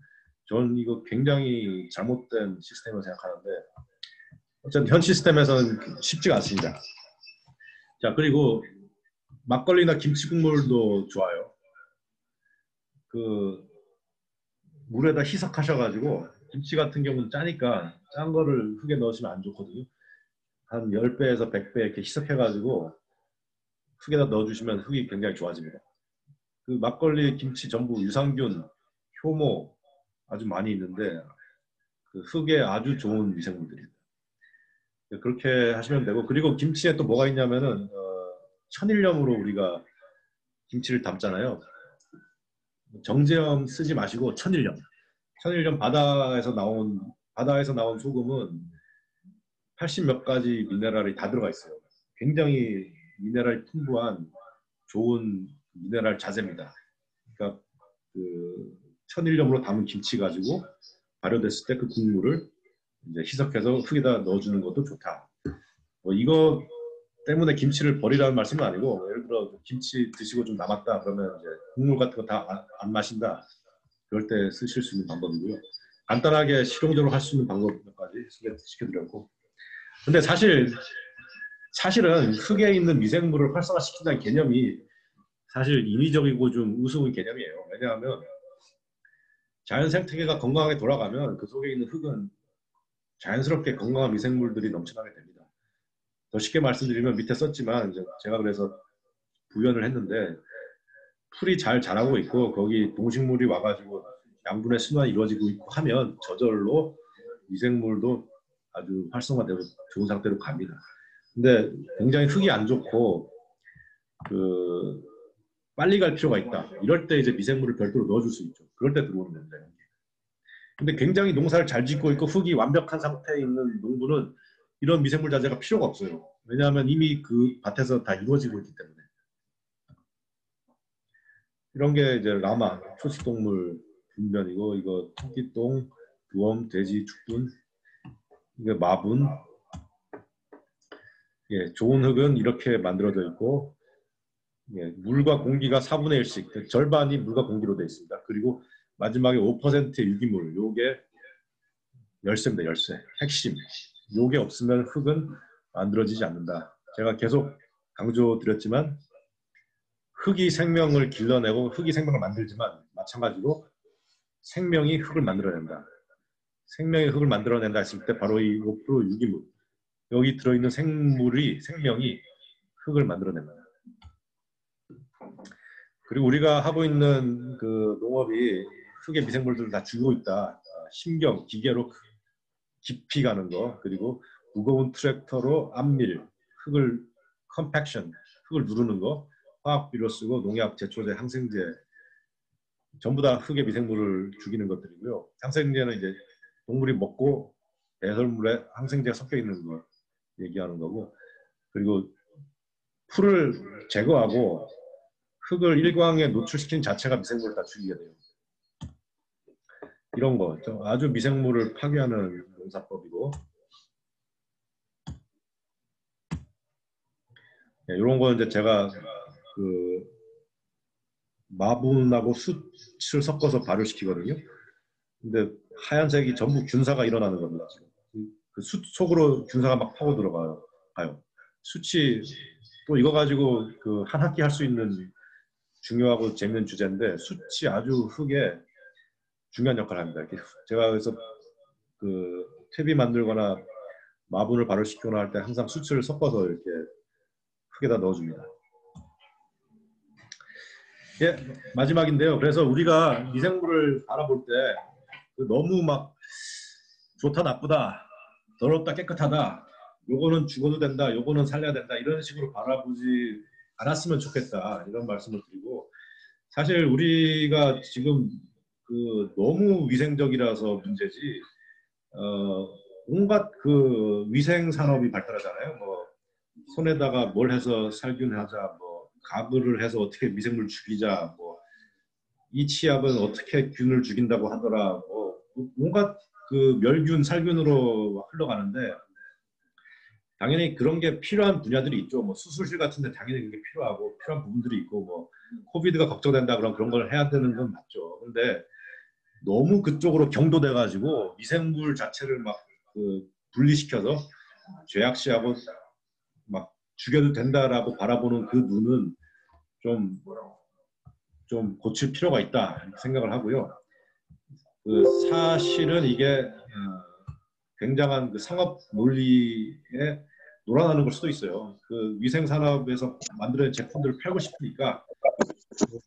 저는 이거 굉장히 잘못된 시스템을 생각하는데 어쨌든 현 시스템에서는 쉽지가 않습니다. 자, 그리고 막걸리나 김치 국물도 좋아요. 그 물에다 희석하셔가지고 김치 같은 경우는 짜니까 짠 거를 흙에 넣으시면 안 좋거든요. 한 10배에서 100배 이렇게 희석해가지고 흙에다 넣어주시면 흙이 굉장히 좋아집니다. 그 막걸리, 김치 전부 유산균, 효모 아주 많이 있는데 그 흙에 아주 좋은 미생물들입니다. 그렇게 하시면 되고 그리고 김치에 또 뭐가 있냐면은 천일염으로 우리가 김치를 담잖아요. 정제염 쓰지 마시고 천일염. 천일염 바다에서 나온 소금은 80 몇 가지 미네랄이 다 들어가 있어요. 굉장히 미네랄이 풍부한 좋은 미네랄 자재입니다. 그러니까 그 천일염으로 담은 김치 가지고 발효됐을 때 그 국물을 이제 희석해서 흙에다 넣어주는 것도 좋다. 뭐 이거 때문에 김치를 버리라는 말씀은 아니고, 예를 들어 김치 드시고 좀 남았다 그러면 이제 국물 같은 거 다 안 마신다. 그럴 때 쓰실 수 있는 방법이고요. 간단하게 실용적으로 할 수 있는 방법 몇 가지 소개시켜드렸고, 근데 사실은 흙에 있는 미생물을 활성화시킨다는 개념이 사실 인위적이고 좀 우스운 개념이에요. 왜냐하면 자연 생태계가 건강하게 돌아가면 그 속에 있는 흙은 자연스럽게 건강한 미생물들이 넘쳐나게 됩니다. 더 쉽게 말씀드리면 밑에 썼지만 제가 그래서 부연을 했는데, 풀이 잘 자라고 있고 거기 동식물이 와가지고 양분의 순환이 이루어지고 있고 하면 저절로 미생물도 아주 활성화되고 좋은 상태로 갑니다. 근데 굉장히 흙이 안 좋고 그 빨리 갈 필요가 있다. 이럴 때 이제 미생물을 별도로 넣어줄 수 있죠. 그럴 때 들어오는 겁니다. 근데 굉장히 농사를 잘 짓고 있고 흙이 완벽한 상태에 있는 농부는 이런 미생물 자재가 필요가 없어요. 왜냐하면 이미 그 밭에서 다 이루어지고 있기 때문에. 이런 게 이제 라마, 초식동물 분변이고, 이거 토끼똥, 두엄, 돼지 축분, 이게 마분. 예, 좋은 흙은 이렇게 만들어져 있고, 예, 물과 공기가 4분의 1씩, 절반이 물과 공기로 되어 있습니다. 그리고 마지막에 5%의 유기물, 요게 열쇠입니다. 열쇠, 핵심. 요게 없으면 흙은 만들어지지 않는다. 제가 계속 강조드렸지만 흙이 생명을 길러내고 흙이 생명을 만들지만 마찬가지로 생명이 흙을 만들어낸다. 생명이 흙을 만들어낸다 했을 때 바로 이 5% 유기물, 여기 들어있는 생명이 흙을 만들어냅니다. 그리고 우리가 하고 있는 그 농업이 흙의 미생물들을 다 죽이고 있다. 심경, 기계로 깊이 가는 거, 그리고 무거운 트랙터로 암밀, 흙을 컴팩션, 흙을 누르는 거, 화학비료 쓰고 농약, 제초제, 항생제 전부 다 흙의 미생물을 죽이는 것들이고요. 항생제는 이제 동물이 먹고 배설물에 항생제가 섞여 있는 거 얘기하는 거고, 그리고 풀을 제거하고 흙을 일광에 노출시킨 자체가 미생물을 다 죽이게 돼요. 이런 거 아주 미생물을 파괴하는 농사법이고, 네, 이런 거 이제 제가 그 마분하고 숯을 섞어서 발효시키거든요. 근데 하얀색이 전부 균사가 일어나는 겁니다. 지금 그 숯 속으로 균사가 막 파고 들어가요. 숯이 또 이거 가지고 그 한 학기 할 수 있는 중요하고 재밌는 주제인데, 숯이 아주 흙에 중요한 역할을 합니다. 제가 그래서 그 퇴비 만들거나 마분을 발효시키거나 할 때 항상 숯을 섞어서 이렇게 흙에다 넣어줍니다. 예, 마지막인데요. 그래서 우리가 미생물을 바라볼 때 너무 막 좋다 나쁘다, 더럽다 깨끗하다, 요거는 죽어도 된다, 요거는 살려야 된다, 이런 식으로 바라보지 않았으면 좋겠다, 이런 말씀을 드리고, 사실 우리가 지금 그 너무 위생적이라서 문제지, 온갖 그 위생 산업이 발달하잖아요. 뭐 손에다가 뭘 해서 살균하자, 뭐 가글을 해서 어떻게 미생물 죽이자, 뭐 이 치약은 어떻게 균을 죽인다고 하더라, 뭐 온갖 그 멸균, 살균으로 흘러가는데, 당연히 그런 게 필요한 분야들이 있죠. 뭐 수술실 같은데 당연히 그게 필요하고 필요한 부분들이 있고, 뭐 코비드가 걱정된다 그럼 그런 걸 해야 되는 건 맞죠. 근데 너무 그쪽으로 경도돼 가지고 미생물 자체를 막 그 분리시켜서 죄악시하고 막 죽여도 된다라고 바라보는 그 눈은 좀 고칠 필요가 있다 생각을 하고요. 그 사실은 이게 굉장한 그 상업 논리에 놀아나는 걸 수도 있어요. 그 위생 산업에서 만들어낸 제품들을 팔고 싶으니까,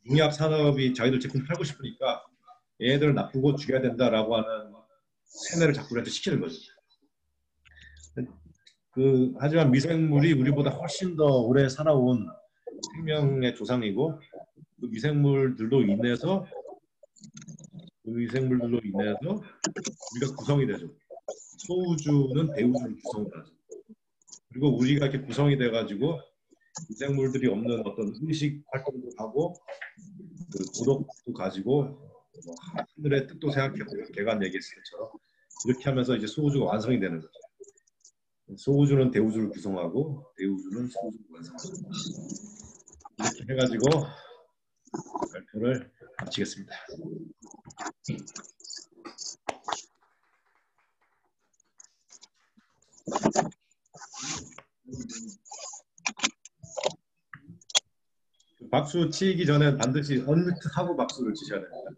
농약 산업이 자기들 제품 팔고 싶으니까 얘들 나쁘고 죽여야 된다라고 하는 세뇌를 자꾸 우리한테 시키는 거죠. 하지만 미생물이 우리보다 훨씬 더 오래 살아온 생명의 조상이고, 그 미생물들로 인해서 우리가 구성이 되죠. 소우주는 대우주를 구성을 하죠. 그리고 우리가 이렇게 구성이 돼가지고 미생물들이 없는 어떤 의식 활동도 하고 그 도덕도 가지고 뭐 하늘의 뜻도 생각해보고 개간 얘기했을 것처럼 이렇게 하면서 이제 소우주가 완성이 되는 거죠. 소우주는 대우주를 구성하고 대우주는 소우주를 완성하고 이렇게 해가지고 발표를 마치겠습니다. 박수 치기 전에 반드시 언뮤트하고 박수를 치셔야 됩니다.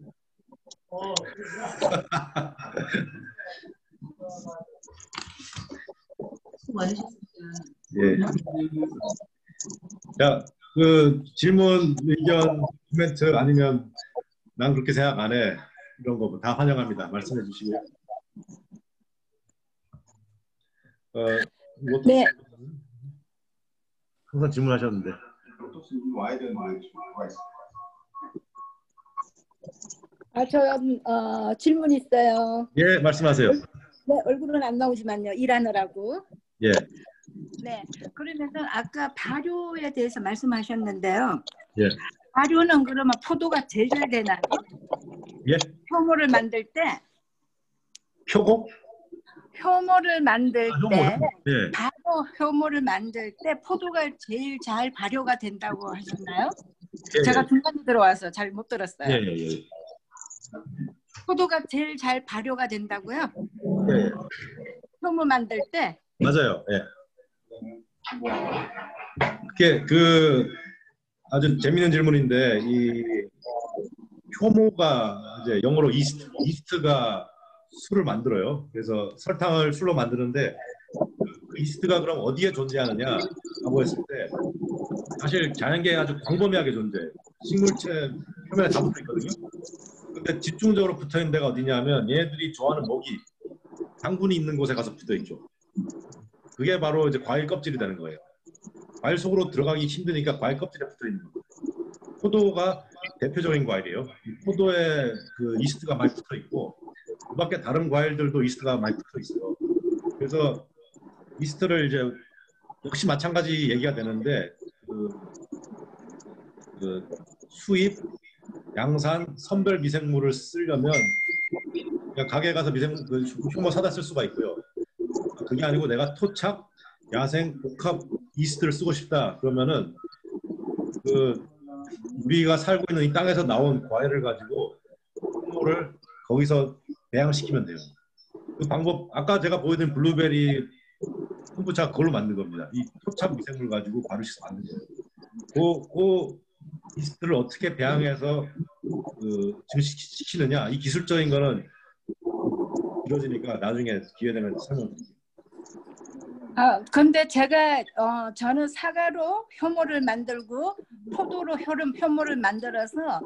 예. 자, 그 질문, 의견, 코멘트 아니면 난 그렇게 생각 안 해. 이런 거 다 환영합니다. 말씀해 주시고요. 네. 항상 질문하셨는데. 저 질문 있어요. 예, 말씀하세요. 네, 얼굴은 안 나오지만요. 일하느라고. 예. 네. 그러면은 아까 발효에 대해서 말씀하셨는데요. 예. 발효는 그러면 포도가 제일 잘 되나요? 예. 효모를 만들 때. 표고? 효모를 만들 때. 예. 발효 효모를 만들 때 포도가 제일 잘 발효가 된다고 하셨나요? 예. 제가 중간에 들어와서 잘 못 들었어요. 예, 예, 예. 포도가 제일 잘 발효가 된다고요? 예. 효모 만들 때? 맞아요. 예. 그게 그 아주 재밌는 질문인데 이 효모가 이제 영어로 이스트가 술을 만들어요. 그래서 설탕을 술로 만드는데 그 이스트가 그럼 어디에 존재하느냐라고 했을 때 사실 자연계에 아주 광범위하게 존재해요. 식물체 표면에 다 붙어 있거든요. 근데 집중적으로 붙어 있는 데가 어디냐면 얘들이 좋아하는 먹이, 당분이 있는 곳에 가서 붙어 있죠. 그게 바로 이제 과일 껍질이 되는 거예요. 과일 속으로 들어가기 힘드니까 과일 껍질에 붙어 있는 거예요. 포도가 대표적인 과일이에요. 포도에 그 이스트가 많이 붙어 있고 그 밖에 다른 과일들도 이스트가 많이 붙어 있어요. 그래서 이스트를 이제 역시 마찬가지 얘기가 되는데 그 수입, 양산, 선별 미생물을 쓰려면 그냥 가게에 가서 그 효모 사다 쓸 수가 있고요. 그게 아니고 내가 토착, 야생, 복합 이스트를 쓰고 싶다 그러면은 그 우리가 살고 있는 이 땅에서 나온 과일을 가지고 효모를 거기서 배양시키면 돼요. 그 방법 아까 제가 보여드린 블루베리 콤부차 그걸로 만든 겁니다. 이 토착 미생물 가지고 발효시켜서 만든 거예요. 그 이스트를 어떻게 배양해서 증식시키느냐 이 기술적인 거는 이루어지니까 나중에 기회 되면 설명드릴게요. 근데 제가 저는 사과로 효모를 만들고 포도로 효모를 만들어서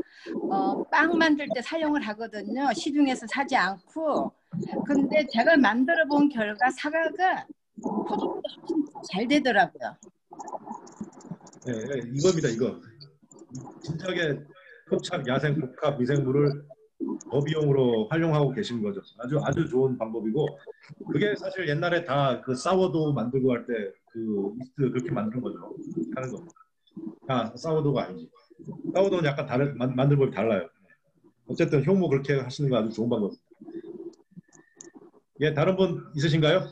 빵 만들 때 사용을 하거든요. 시중에서 사지 않고. 근데 제가 만들어 본 결과 사과가 포도보다 훨씬 잘 되더라고요. 네, 이겁니다. 이거 진작에 토착, 야생, 복합 미생물을 저비용으로 활용하고 계신 거죠. 아주 좋은 방법이고 그게 사실 옛날에 다 그 사워도우 만들고 할 때 그 이스트 그렇게 만든 거죠. 하는 겁니다. 사워도우가 아니지. 사워도우는 약간 다른 만들 법이 달라요. 어쨌든 효모 그렇게 하시는 거 아주 좋은 방법입니다. 예, 다른 분 있으신가요?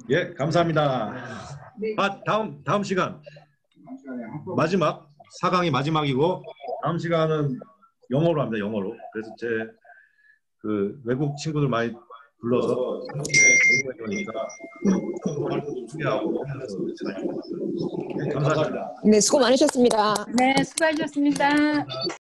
예, 감사합니다. 다음 시간 마지막 4강이 마지막이고 다음 시간은 영어로 합니다. 영어로. 그래서 제 그 외국 친구들 많이 불러서 공부해보니까 좀 소개하고 감사합니다. 네, 수고 많으셨습니다. 네, 수고하셨습니다.